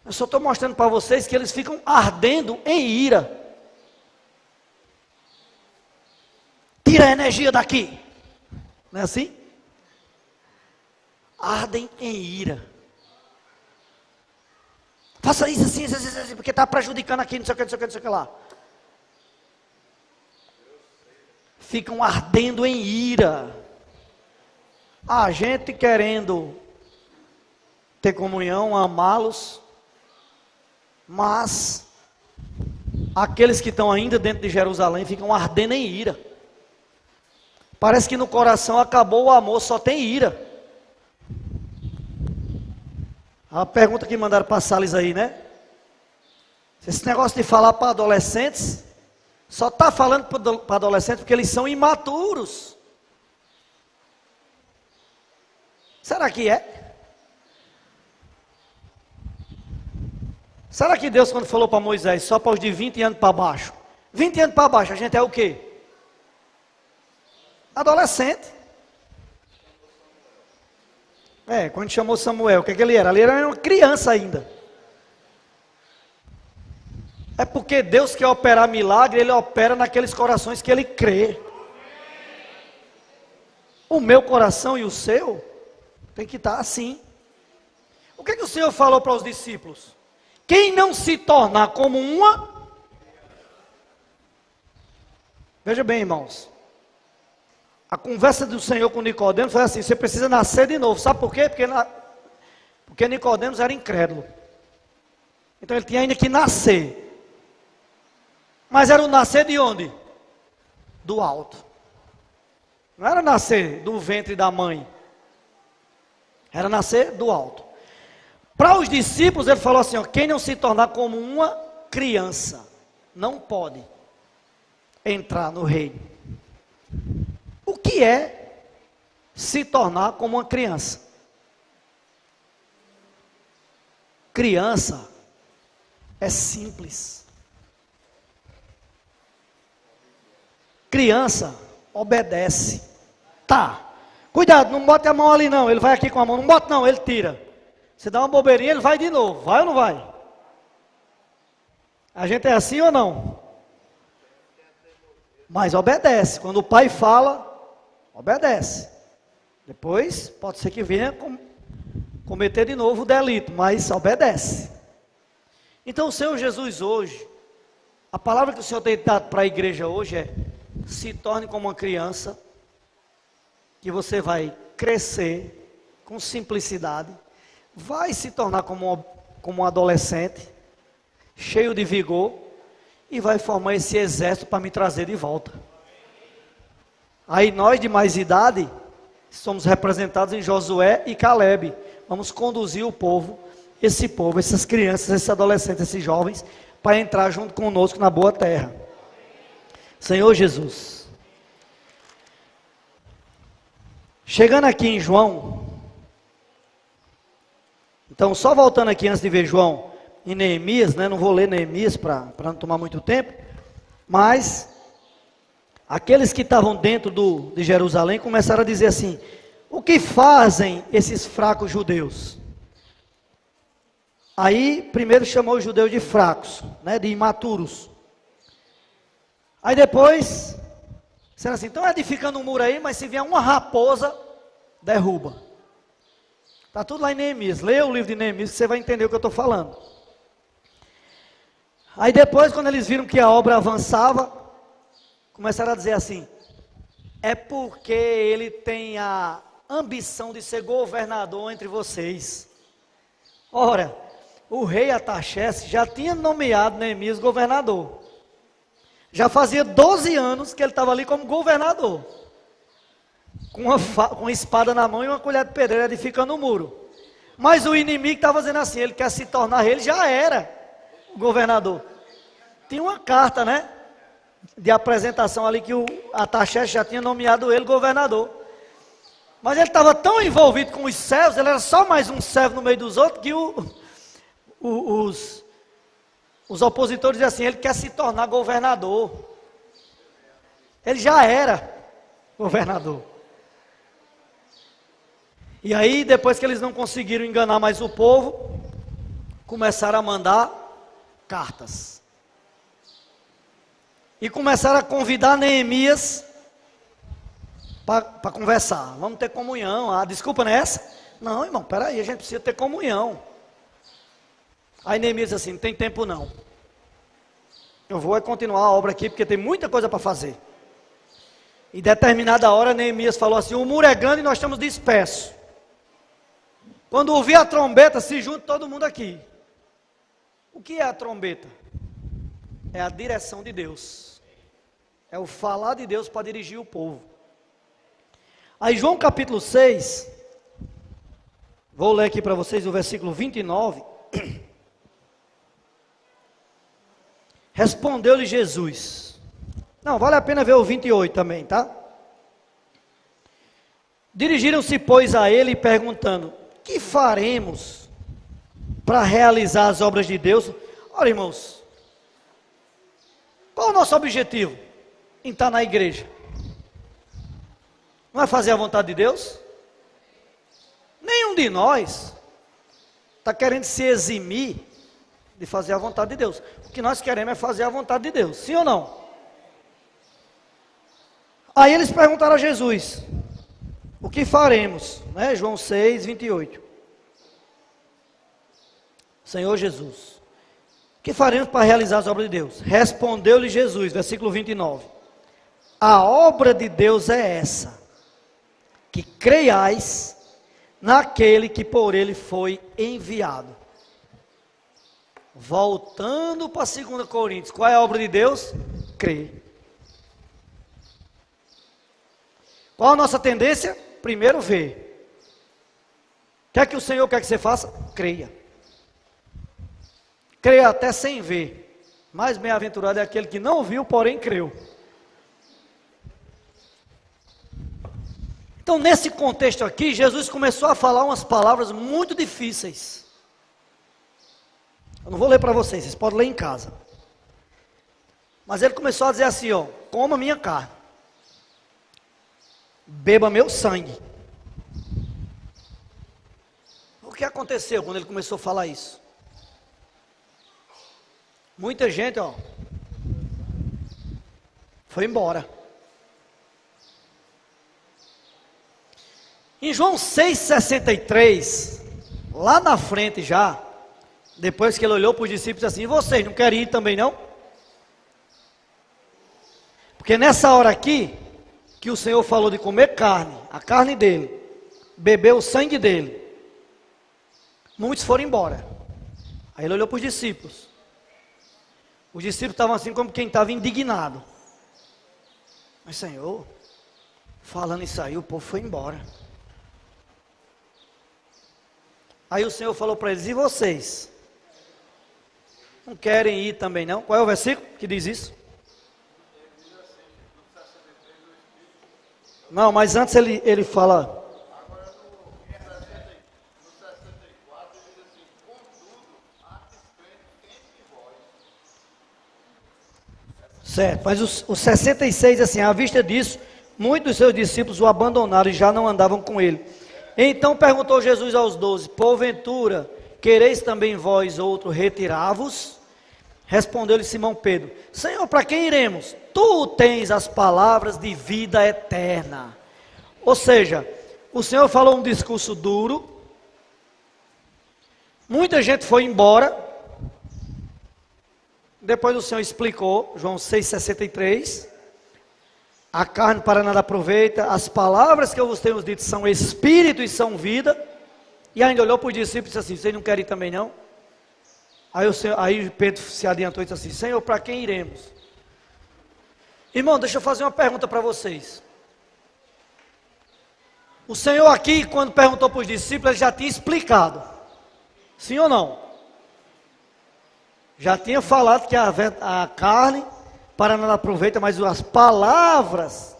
Eu só estou mostrando para vocês que eles ficam ardendo em ira. Tira a energia daqui. Não é assim? Ardem em ira. Faça isso assim, porque está prejudicando aqui, não sei o que lá. Ficam ardendo em ira. A gente querendo ter comunhão, amá-los, mas aqueles que estão ainda dentro de Jerusalém ficam ardendo em ira. Parece que no coração acabou o amor, só tem ira. A pergunta que mandaram para Salles aí, né? Esse negócio de falar para adolescentes, só está falando para adolescentes porque eles são imaturos. Será que é? Será que Deus, quando falou para Moisés, só para os de 20 anos para baixo? 20 anos para baixo, a gente é o quê? Adolescente. Quando chamou Samuel, o que ele era? Ele era uma criança ainda. É porque Deus quer operar milagre, Ele opera naqueles corações que Ele crê. O meu coração e o seu tem que estar assim. O que o Senhor falou para os discípulos? Quem não se tornar como uma... Veja bem, irmãos. A conversa do Senhor com Nicodemos foi assim: você precisa nascer de novo. Sabe por quê? Porque Nicodemos era incrédulo. Então ele tinha ainda que nascer. Mas era o nascer de onde? Do alto. Não era nascer do ventre da mãe. Era nascer do alto. Para os discípulos ele falou assim: quem não se tornar como uma criança, não pode entrar no reino. O que é se tornar como uma criança? Criança é simples. Criança obedece. Tá. Cuidado, não bote a mão ali não. Ele vai aqui com a mão. Não bote não, ele tira. Você dá uma bobeirinha, ele vai de novo. Vai ou não vai? A gente é assim ou não? Mas obedece. Quando o pai fala, obedece. Depois, pode ser que venha cometer de novo o delito, mas obedece. Então o Senhor Jesus hoje, a palavra que o Senhor tem dado para a igreja hoje é: se torne como uma criança, que você vai crescer com simplicidade, vai se tornar como um adolescente, cheio de vigor, e vai formar esse exército para me trazer de volta. Aí nós de mais idade, somos representados em Josué e Calebe, vamos conduzir o povo, essas crianças, esses adolescentes, esses jovens, para entrar junto conosco na boa terra. Senhor Jesus. Chegando aqui em João, então só voltando aqui antes de ver João, em Neemias, né? Não vou ler Neemias para não tomar muito tempo, mas aqueles que estavam dentro de Jerusalém começaram a dizer assim: o que fazem esses fracos judeus? Aí primeiro chamou os judeus de fracos, né? De imaturos. Aí depois disseram assim: estão edificando um muro aí, mas se vier uma raposa, derruba. Está tudo lá em Neemias. Leia o livro de Neemias que você vai entender o que eu estou falando. Aí depois, quando eles viram que a obra avançava, começaram a dizer assim: é porque ele tem a ambição de ser governador entre vocês. Ora, o rei Artaxerxes já tinha nomeado Neemias governador. Já fazia 12 anos que ele estava ali como governador, com uma espada na mão e uma colher de pedreira edificando o muro. Mas o inimigo estava dizendo assim, ele quer se tornar rei, ele já era o governador. Tinha uma carta, né, de apresentação ali que o Artaxerxes já tinha nomeado ele governador. Mas ele estava tão envolvido com os servos, ele era só mais um servo no meio dos outros, que os opositores diziam assim, ele quer se tornar governador. Ele já era governador. E aí, depois que eles não conseguiram enganar mais o povo, começaram a mandar cartas. E começaram a convidar Neemias para conversar. Vamos ter comunhão. Ah, desculpa, não é essa? Não, irmão, peraí, a gente precisa ter comunhão. Aí Neemias disse assim, não tem tempo não. Eu vou continuar a obra aqui, porque tem muita coisa para fazer. Em determinada hora, Neemias falou assim, o muro é grande e nós estamos dispersos. Quando ouvir a trombeta, se junta todo mundo aqui. O que é a trombeta? É a direção de Deus. É o falar de Deus para dirigir o povo. Aí João capítulo 6, vou ler aqui para vocês o versículo 29. Respondeu-lhe Jesus. Não, vale a pena ver o 28 também, tá? Dirigiram-se, pois, a ele perguntando, que faremos para realizar as obras de Deus? Ora, irmãos, qual o nosso objetivo em estar na igreja? Não é fazer a vontade de Deus? Nenhum de nós está querendo se eximir de fazer a vontade de Deus. O que nós queremos é fazer a vontade de Deus, sim ou não? Aí eles perguntaram a Jesus, o que faremos? Né? João 6, 28. Senhor Jesus, o que faremos para realizar as obras de Deus? Respondeu-lhe Jesus, versículo 29. A obra de Deus é essa, que creiais naquele que por ele foi enviado. Voltando para 2 Coríntios, qual é a obra de Deus? Crer. Qual a nossa tendência? Primeiro ver. O que é que o Senhor quer que você faça? Creia. Creia até sem ver. Mais bem-aventurado é aquele que não viu, porém creu. Então, nesse contexto aqui, Jesus começou a falar umas palavras muito difíceis. Eu não vou ler para vocês, vocês podem ler em casa. Mas ele começou a dizer assim, ó, coma minha carne, beba meu sangue. O que aconteceu quando ele começou a falar isso? Muita gente, ó, foi embora. Em João 6,63, lá na frente já, depois que ele olhou para os discípulos assim, vocês não querem ir também não? Porque nessa hora aqui, que o Senhor falou de comer carne, a carne dele, beber o sangue dele, muitos foram embora. Aí ele olhou para os discípulos. Os discípulos estavam assim como quem estava indignado. Mas Senhor, falando isso aí, o povo foi embora. Aí o Senhor falou para eles, e vocês? Não querem ir também não? Qual é o versículo que diz isso? Não, mas antes ele fala... Certo, mas o 66 assim, à vista disso, muitos dos seus discípulos o abandonaram e já não andavam com ele. Então perguntou Jesus aos 12, porventura, quereis também vós outro retirar-vos? Respondeu-lhe Simão Pedro, Senhor, para quem iremos? Tu tens as palavras de vida eterna. Ou seja, o Senhor falou um discurso duro, muita gente foi embora. Depois o Senhor explicou, João 6,63, a carne para nada aproveita, as palavras que eu vos tenho dito são espírito e são vida, e ainda olhou para os discípulos e disse assim, vocês não querem ir também não? Aí Pedro se adiantou e disse assim, Senhor, para quem iremos? Irmão, deixa eu fazer uma pergunta para vocês. O Senhor aqui, quando perguntou para os discípulos, ele já tinha explicado. Sim ou não? Já tinha falado que a carne para nada aproveita, mas as palavras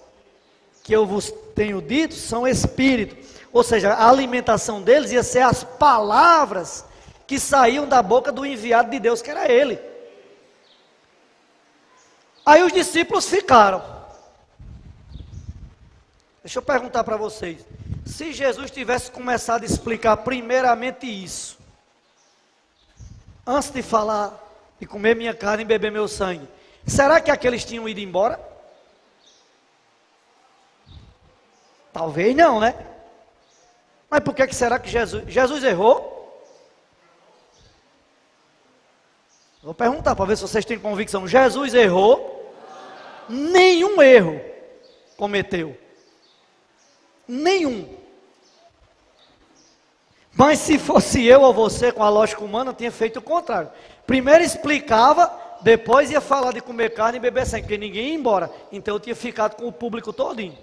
que eu vos tenho dito são espírito. Ou seja, a alimentação deles ia ser as palavras que saíam da boca do enviado de Deus, que era ele. Aí os discípulos ficaram. Deixa eu perguntar para vocês. Se Jesus tivesse começado a explicar primeiramente isso, antes de falar de comer minha carne e beber meu sangue, será que aqueles tinham ido embora? Talvez não, né? Mas por que será que Jesus errou? Vou perguntar para ver se vocês têm convicção. Jesus errou? Nenhum erro cometeu. Nenhum. Mas se fosse eu ou você com a lógica humana, eu tinha feito o contrário. Primeiro explicava, depois ia falar de comer carne e beber sangue, porque ninguém ia embora. Então eu tinha ficado com o público todinho.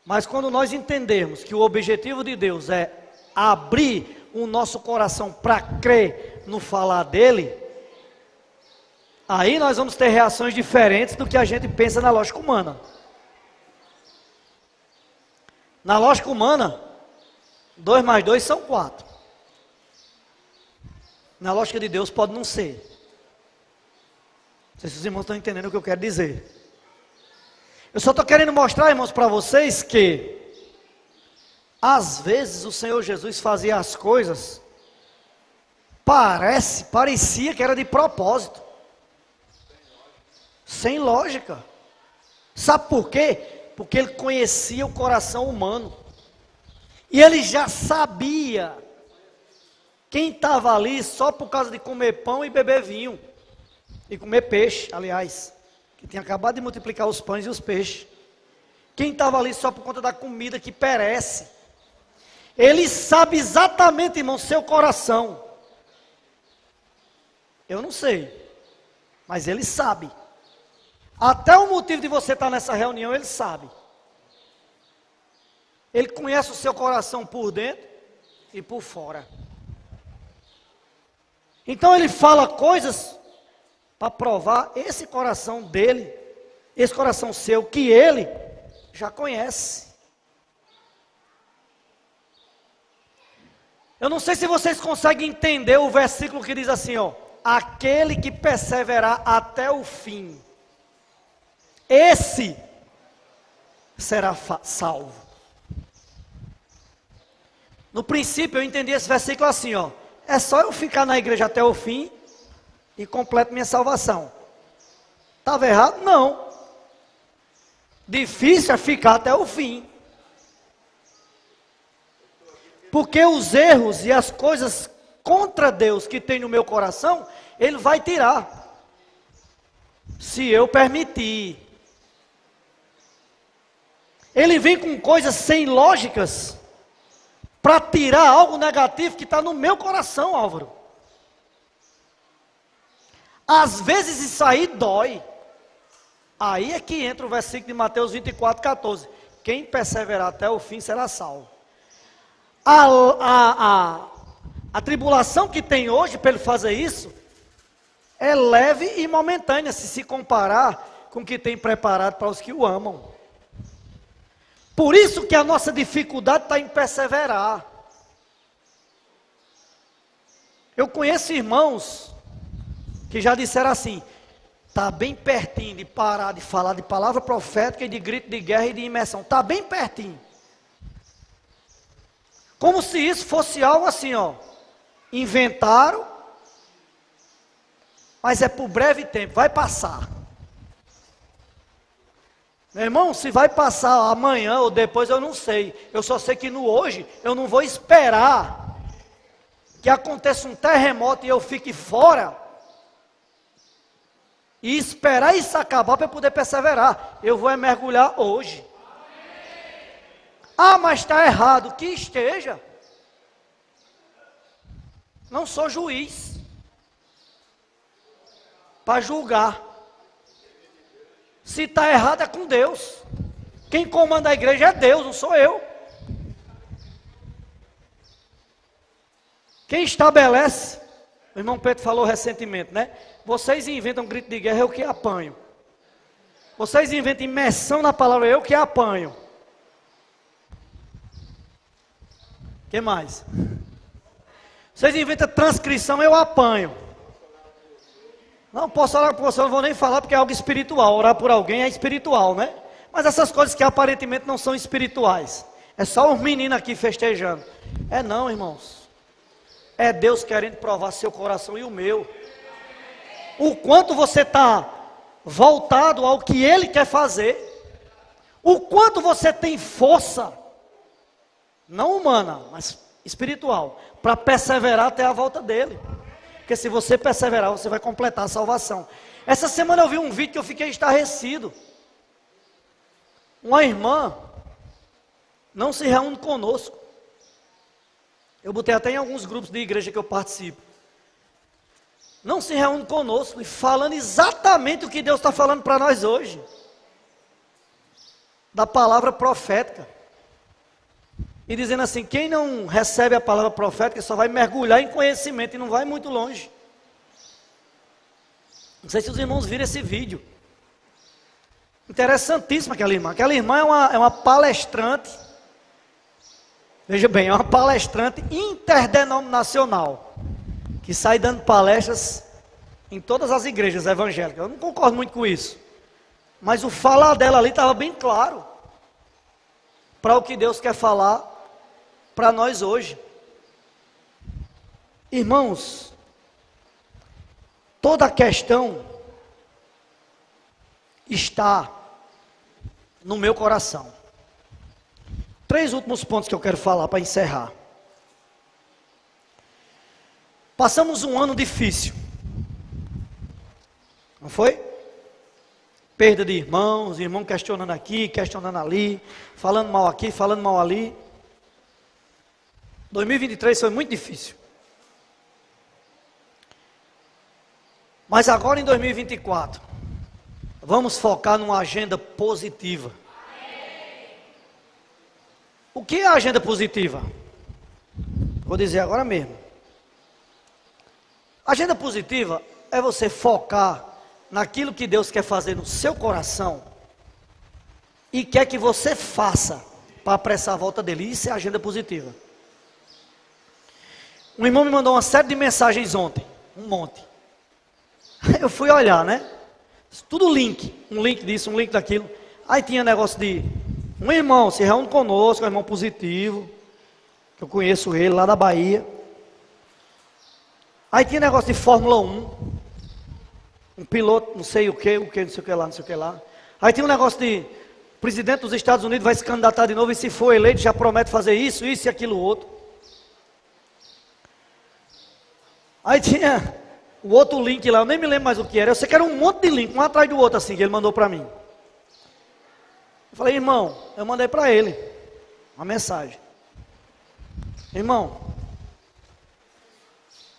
Mas quando nós entendermos que o objetivo de Deus é abrir o nosso coração para crer no falar dele, aí nós vamos ter reações diferentes do que a gente pensa na lógica humana. Na lógica humana, 2 mais 2 são 4. Na lógica de Deus pode não ser. Não sei se os irmãos estão entendendo o que eu quero dizer. Eu só estou querendo mostrar, irmãos, para vocês que às vezes o Senhor Jesus fazia as coisas, parecia que era de propósito. Sem lógica. Sabe por quê? Porque ele conhecia o coração humano. E ele já sabia quem estava ali só por causa de comer pão e beber vinho. E comer peixe, aliás. Que tinha acabado de multiplicar os pães e os peixes. Quem estava ali só por conta da comida que perece. Ele sabe exatamente, irmão, seu coração. Eu não sei. Mas ele sabe. Até o motivo de você estar nessa reunião, ele sabe. Ele conhece o seu coração por dentro e por fora. Então ele fala coisas para provar esse coração dele, esse coração seu, que ele já conhece. Eu não sei se vocês conseguem entender o versículo que diz assim, ó: aquele que perseverar até o fim, esse será salvo. No princípio eu entendi esse versículo assim, ó: é só eu ficar na igreja até o fim e completo minha salvação. Estava errado? Não. Difícil é ficar até o fim. Porque os erros e as coisas contra Deus que tem no meu coração, Ele vai tirar. Se eu permitir. Ele vem com coisas sem lógicas para tirar algo negativo que está no meu coração, Álvaro. Às vezes isso aí dói. Aí é que entra o versículo de Mateus 24:14. Quem perseverar até o fim será salvo. A tribulação que tem hoje para ele fazer isso é leve e momentânea, se comparar com o que tem preparado para os que o amam. Por isso que a nossa dificuldade está em perseverar. Eu conheço irmãos que já disseram assim: está bem pertinho de parar de falar de palavra profética e de grito de guerra e de imersão. Está bem pertinho. Como se isso fosse algo assim, ó. Inventaram, mas é por breve tempo, vai passar. Meu irmão, se vai passar amanhã ou depois eu não sei. Eu só sei que no hoje eu não vou esperar que aconteça um terremoto e eu fique fora e esperar isso acabar para eu poder perseverar. Eu vou mergulhar hoje. Ah, mas está errado. Que esteja. Não sou juiz para julgar. Se está errado é com Deus. Quem comanda a igreja é Deus, não sou eu. Quem estabelece, o irmão Pedro falou recentemente, né? Vocês inventam grito de guerra, eu que apanho. Vocês inventam imersão na palavra, eu que apanho. O que mais? Vocês inventam transcrição, eu apanho. Não posso orar por você, não vou nem falar porque é algo espiritual. Orar por alguém é espiritual, né? Mas essas coisas que aparentemente não são espirituais. É só uns meninos aqui festejando. É não, irmãos. É Deus querendo provar seu coração e o meu. O quanto você está voltado ao que Ele quer fazer. O quanto você tem força. Não humana, mas espiritual. Para perseverar até a volta dEle. Porque se você perseverar, você vai completar a salvação. Essa semana eu vi um vídeo que eu fiquei estarrecido. Uma irmã não se reúne conosco. Eu botei até em alguns grupos de igreja que eu participo. Não se reúne conosco e falando exatamente o que Deus está falando para nós hoje. Da palavra profética. E dizendo assim, quem não recebe a palavra profética só vai mergulhar em conhecimento e não vai muito longe. Não sei se os irmãos viram esse vídeo. Interessantíssima aquela irmã. Aquela irmã é uma palestrante. Veja bem, é uma palestrante interdenominacional. Que sai dando palestras em todas as igrejas evangélicas. Eu não concordo muito com isso. Mas o falar dela ali estava bem claro. Para o que Deus quer falar para nós hoje. Irmãos, toda a questão está no meu coração. 3 últimos pontos que eu quero falar para encerrar. Passamos um ano difícil. Não foi? Perda de irmãos, irmão questionando aqui, questionando ali, falando mal aqui, falando mal ali. 2023 foi muito difícil. Mas agora em 2024, vamos focar numa agenda positiva. O que é a agenda positiva? Vou dizer agora mesmo. Agenda positiva é você focar naquilo que Deus quer fazer no seu coração e quer que você faça para apressar a volta dele. Isso é agenda positiva. Um irmão me mandou uma série de mensagens ontem, um monte. Eu fui olhar, né? Tudo link, um link disso, um link daquilo. Aí tinha negócio de um irmão se reúne conosco, um irmão positivo, que eu conheço ele lá da Bahia. Aí tinha negócio de Fórmula 1, um piloto, não sei o que, não sei o que lá, não sei o que lá. Aí tinha um negócio de o presidente dos Estados Unidos vai se candidatar de novo e se for eleito já promete fazer isso e aquilo outro. Aí tinha o outro link lá, eu nem me lembro mais o que era. Eu sei que era um monte de link, um atrás do outro assim, que ele mandou para mim. Eu falei, irmão, eu mandei para ele uma mensagem. Irmão,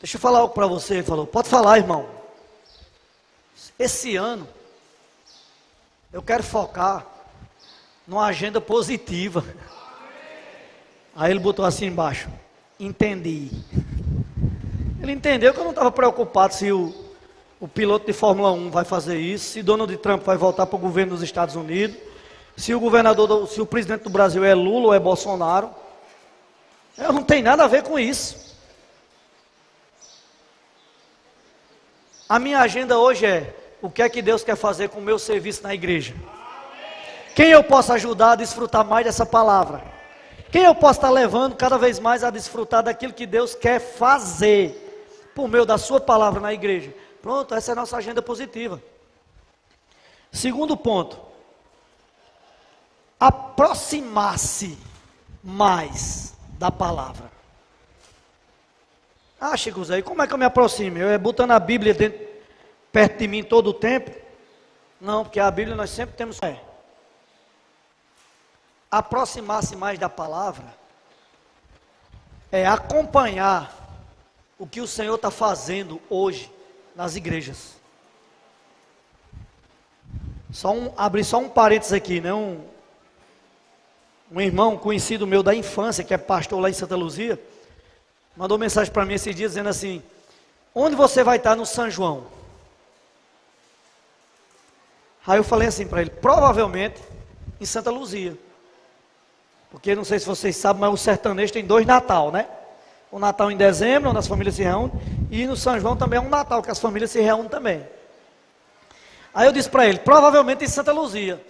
deixa eu falar algo para você. Ele falou, pode falar, irmão. Esse ano, eu quero focar numa agenda positiva. Aí ele botou assim embaixo, entendi. Ele entendeu que eu não estava preocupado se o piloto de Fórmula 1 vai fazer isso, se Donald Trump vai voltar para o governo dos Estados Unidos, se o presidente do Brasil é Lula ou é Bolsonaro. Eu não tenho nada a ver com isso. A minha agenda hoje é o que é que Deus quer fazer com o meu serviço na igreja. Quem eu posso ajudar a desfrutar mais dessa palavra? Quem eu posso estar levando cada vez mais a desfrutar daquilo que Deus quer fazer por meio da sua palavra na igreja? Pronto, essa é a nossa agenda positiva. Segundo ponto, aproximar-se mais da palavra. Ah, Chico Zé, como é que eu me aproximo? Eu botando a Bíblia perto de mim todo o tempo? Não, porque a Bíblia nós sempre temos. Aproximar-se mais da palavra é acompanhar o que o Senhor está fazendo hoje nas igrejas. Abrir só um parênteses aqui, né? Um irmão conhecido meu da infância, que é pastor lá em Santa Luzia, mandou mensagem para mim esses dias dizendo assim: onde você vai estar no São João? Aí eu falei assim para ele: provavelmente em Santa Luzia. Porque não sei se vocês sabem, mas o sertanejo tem 2 Natal, né? O Natal em dezembro, onde as famílias se reúnem, e no São João também é um Natal, que as famílias se reúnem também. Aí eu disse para ele: provavelmente em Santa Luzia. Ele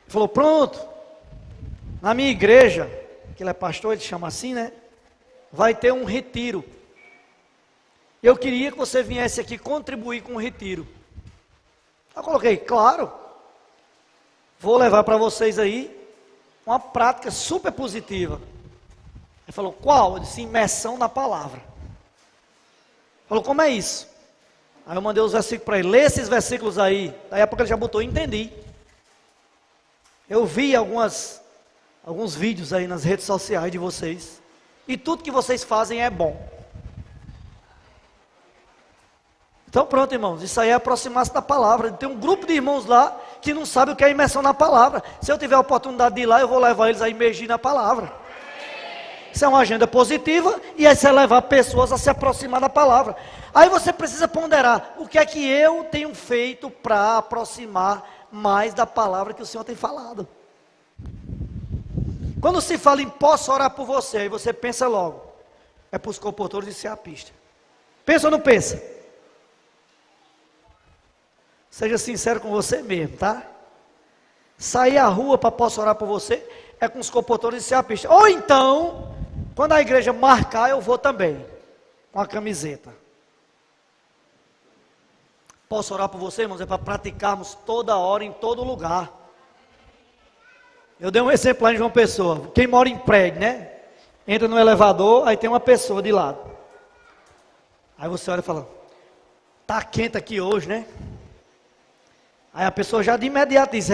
falou: pronto, na minha igreja, que ele é pastor, ele chama assim, né? Vai ter um retiro. Eu queria que você viesse aqui contribuir com o retiro. Eu coloquei: claro, vou levar para vocês aí uma prática super positiva. Ele falou: qual? Eu disse: imersão na palavra. Ele falou: como é isso? Aí eu mandei os versículos para ele: lê esses versículos aí. Daí a pouco ele já botou: entendi. Eu vi alguns vídeos aí nas redes sociais de vocês, e tudo que vocês fazem é bom. Então pronto, irmãos, isso aí é aproximar-se da palavra. Tem um grupo de irmãos lá que não sabe o que é imersão na palavra. Se eu tiver a oportunidade de ir lá, eu vou levar eles a imergir na palavra. Isso é uma agenda positiva, e aí você levar pessoas a se aproximar da palavra. Aí você precisa ponderar: o que é que eu tenho feito para aproximar mais da palavra que o Senhor tem falado? Quando se fala em posso orar por você, aí você pensa logo: é para os compositores de Seapista. Pensa ou não pensa? Seja sincero com você mesmo, tá? Sair à rua para posso orar por você é com os compositores de Seapista. Ou então, quando a igreja marcar, eu vou também, com a camiseta. Posso orar por você, irmãos? É para praticarmos toda hora, em todo lugar. Eu dei um exemplo lá em João Pessoa. Quem mora em prédio, né? Entra no elevador, aí tem uma pessoa de lado. Aí você olha e fala: tá quente aqui hoje, né? Aí a pessoa já de imediato diz: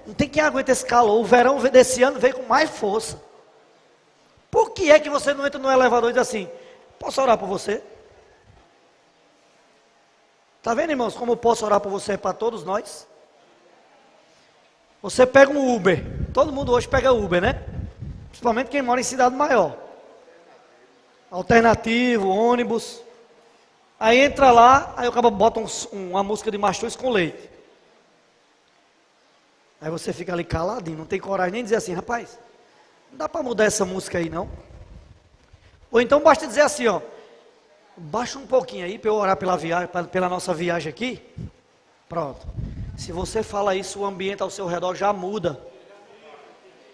não tem quem aguenta esse calor. O verão desse ano veio com mais força. Por que é que você não entra no elevador e diz assim: posso orar por você? Está vendo, irmãos, como eu posso orar por você para todos nós? Você pega um Uber. Todo mundo hoje pega Uber, né? Principalmente quem mora em cidade maior. Alternativo, ônibus. Aí entra lá, aí o cara bota uma música de Mastruz com leite. Aí você fica ali caladinho, não tem coragem nem de dizer assim: rapaz, não dá para mudar essa música aí não? Ou então basta dizer assim, ó: baixa um pouquinho aí para eu orar pela nossa viagem aqui. Pronto. Se você fala isso, o ambiente ao seu redor já muda.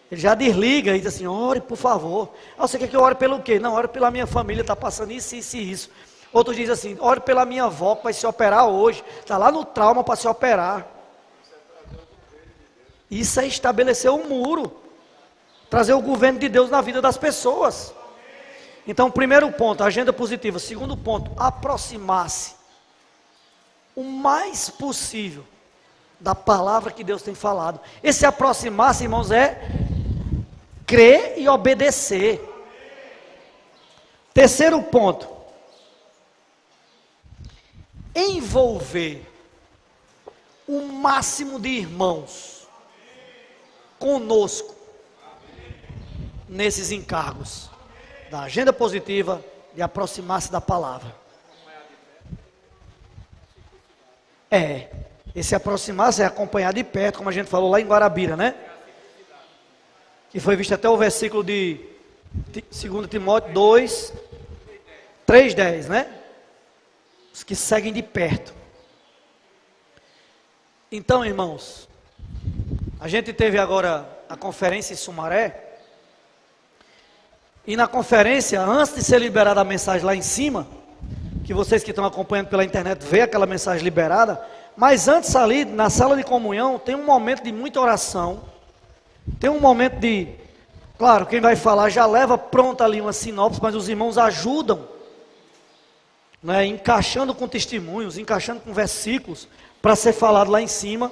Ele já desliga e diz assim: ore por favor. Ah, você quer que eu ore pelo quê? Não, ore pela minha família, está passando isso, isso e isso. Outros dizem assim: ore pela minha avó que vai se operar hoje, está lá no trauma para se operar. Isso é estabelecer um muro, trazer o governo de Deus na vida das pessoas. Então, primeiro ponto, agenda positiva. Segundo ponto, aproximar-se o mais possível da palavra que Deus tem falado. Esse aproximar-se, irmãos, é crer e obedecer. Terceiro ponto, envolver o máximo de irmãos conosco nesses encargos da agenda positiva de aproximar-se da palavra. Esse aproximar-se é acompanhar de perto, como a gente falou lá em Guarabira, né? Que foi visto até o versículo de 2 Timóteo 2, 3:10, né? Os que seguem de perto. Então, irmãos, a gente teve agora a conferência em Sumaré. E na conferência, antes de ser liberada a mensagem lá em cima, que vocês que estão acompanhando pela internet vê aquela mensagem liberada, mas antes ali, na sala de comunhão, tem um momento de muita oração, tem um momento de, claro, quem vai falar já leva pronta ali uma sinopse, mas os irmãos ajudam, né, encaixando com testemunhos, encaixando com versículos, para ser falado lá em cima.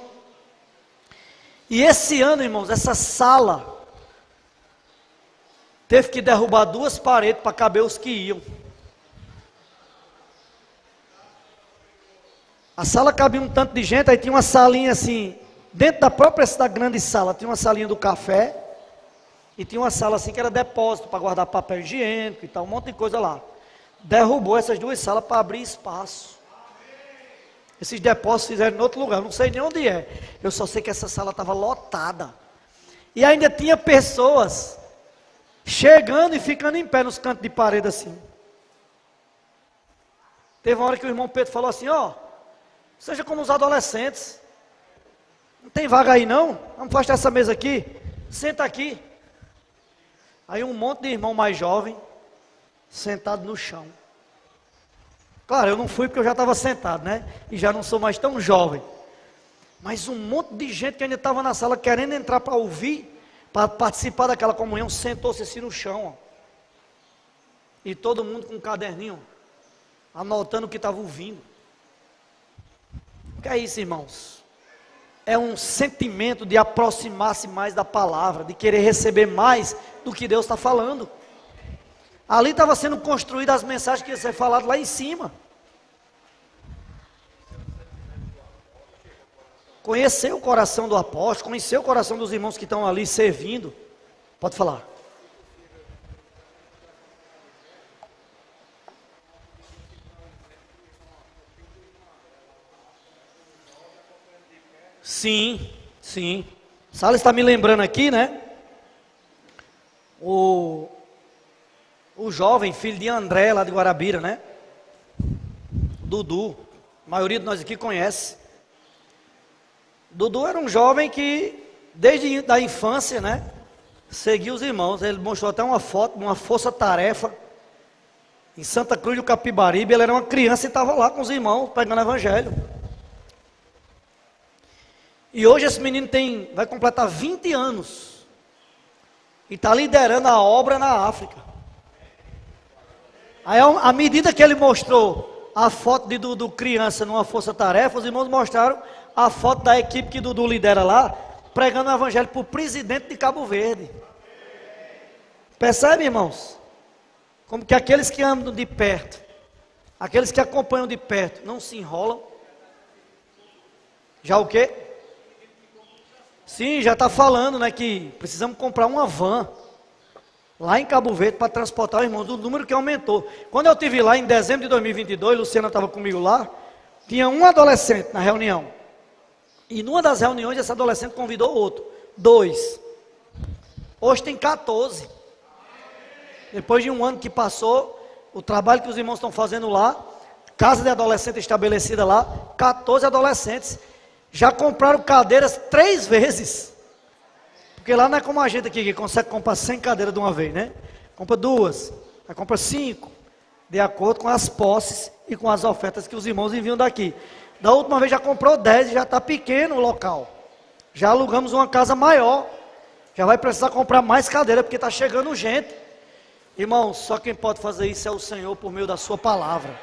E esse ano, irmãos, essa sala teve que derrubar 2 paredes para caber os que iam. A sala cabia um tanto de gente, aí tinha uma salinha assim, Dentro da própria essa grande sala, tinha uma salinha do café, e tinha uma sala assim que era depósito para guardar papel higiênico e tal, um monte de coisa lá. Derrubou essas duas salas para abrir espaço. Esses depósitos fizeram em outro lugar, eu não sei nem onde é. Eu só sei que essa sala estava lotada. E ainda tinha pessoas chegando e ficando em pé nos cantos de parede assim. Teve uma hora que o irmão Pedro falou assim, ó, seja como os adolescentes. Não tem vaga aí não? Vamos afastar essa mesa aqui. Senta aqui. Aí um monte de irmão mais jovem, sentado no chão. Claro, eu não fui porque eu já estava sentado, né? E já não sou mais tão jovem. Mas um monte de gente que ainda estava na sala querendo entrar para ouvir, para participar daquela comunhão, sentou-se assim no chão, ó. E todo mundo com um caderninho, anotando o que estava ouvindo. O que é isso, irmãos? É um sentimento de aproximar-se mais da palavra, de querer receber mais do que Deus está falando. Ali estava sendo construídas as mensagens que ia ser faladas lá em cima. Conhecer o coração do apóstolo, conhecer o coração dos irmãos que estão ali servindo. Pode falar. Sim, sim. Sala está me lembrando aqui, né? O jovem, filho de André, lá de Guarabira, né? Dudu. A maioria de nós aqui conhece. Dudu era um jovem que, desde a infância, né? Seguia os irmãos. Ele mostrou até uma foto, uma força-tarefa, em Santa Cruz do Capibaribe. Ele era uma criança e estava lá com os irmãos, pregando o evangelho. E hoje esse menino vai completar 20 anos. E está liderando a obra na África. Aí, à medida que ele mostrou a foto de Dudu criança numa força-tarefa, os irmãos mostraram a foto da equipe que Dudu lidera lá, pregando o evangelho para o presidente de Cabo Verde. Percebe, irmãos? Como que aqueles que andam de perto, aqueles que acompanham de perto, não se enrolam. Já o quê? Sim, já está falando, né, que precisamos comprar uma van lá em Cabo Verde para transportar os irmãos, do número que aumentou. Quando eu estive lá em dezembro de 2022, Luciana estava comigo lá, tinha um adolescente na reunião. E numa das reuniões, esse adolescente convidou outro, 2. Hoje tem 14. Depois de um ano que passou, o trabalho que os irmãos estão fazendo lá, casa de adolescente estabelecida lá, 14 adolescentes. Já compraram cadeiras 3 vezes. Porque lá não é como a gente aqui que consegue comprar 100 cadeiras de uma vez, né? Compra 2, aí compra 5, de acordo com as posses e com as ofertas que os irmãos enviam daqui. Da última vez já comprou 10 e já está pequeno o local. Já alugamos uma casa maior. Já vai precisar comprar mais cadeira porque está chegando gente. Irmãos, só quem pode fazer isso é o Senhor por meio da sua palavra.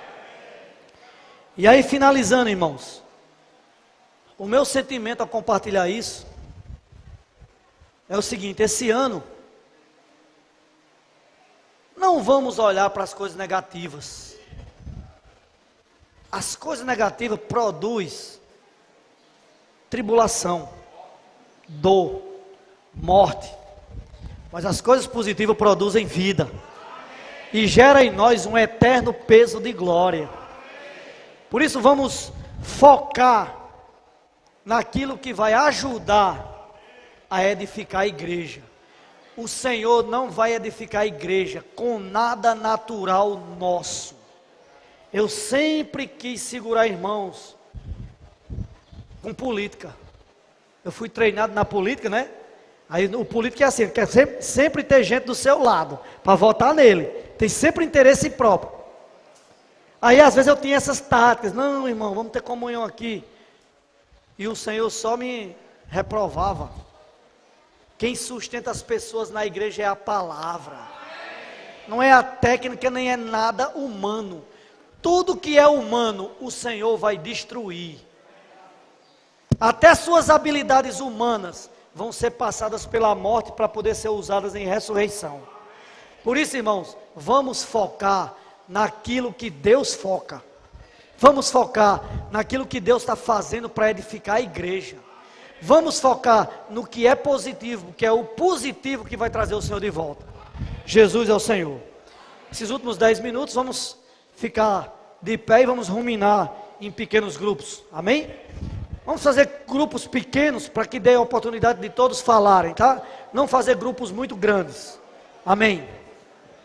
E aí finalizando, irmãos. O meu sentimento a compartilhar isso é o seguinte: esse ano não vamos olhar para as coisas negativas. As coisas negativas produzem tribulação, dor, morte. Mas as coisas positivas produzem vida e gera em nós um eterno peso de glória. Por isso vamos focar naquilo que vai ajudar a edificar a igreja. O Senhor não vai edificar a igreja com nada natural nosso. Eu sempre quis segurar irmãos com política. Eu fui treinado na política, né? Aí o político é assim, quer sempre ter gente do seu lado, para votar nele. Tem sempre interesse próprio. Aí às vezes eu tinha essas táticas, não irmão, vamos ter comunhão aqui. E o Senhor só me reprovava. Quem sustenta as pessoas na igreja é a palavra. Não é a técnica, nem é nada humano. Tudo que é humano, o Senhor vai destruir. Até suas habilidades humanas vão ser passadas pela morte para poder ser usadas em ressurreição. Por isso, irmãos, vamos focar naquilo que Deus foca. Vamos focar naquilo que Deus está fazendo para edificar a igreja. Vamos focar no que é positivo, que é o positivo que vai trazer o Senhor de volta. Jesus é o Senhor. Esses últimos 10 minutos vamos ficar de pé e vamos ruminar em pequenos grupos. Amém? Vamos fazer grupos pequenos para que dê a oportunidade de todos falarem, tá? Não fazer grupos muito grandes. Amém.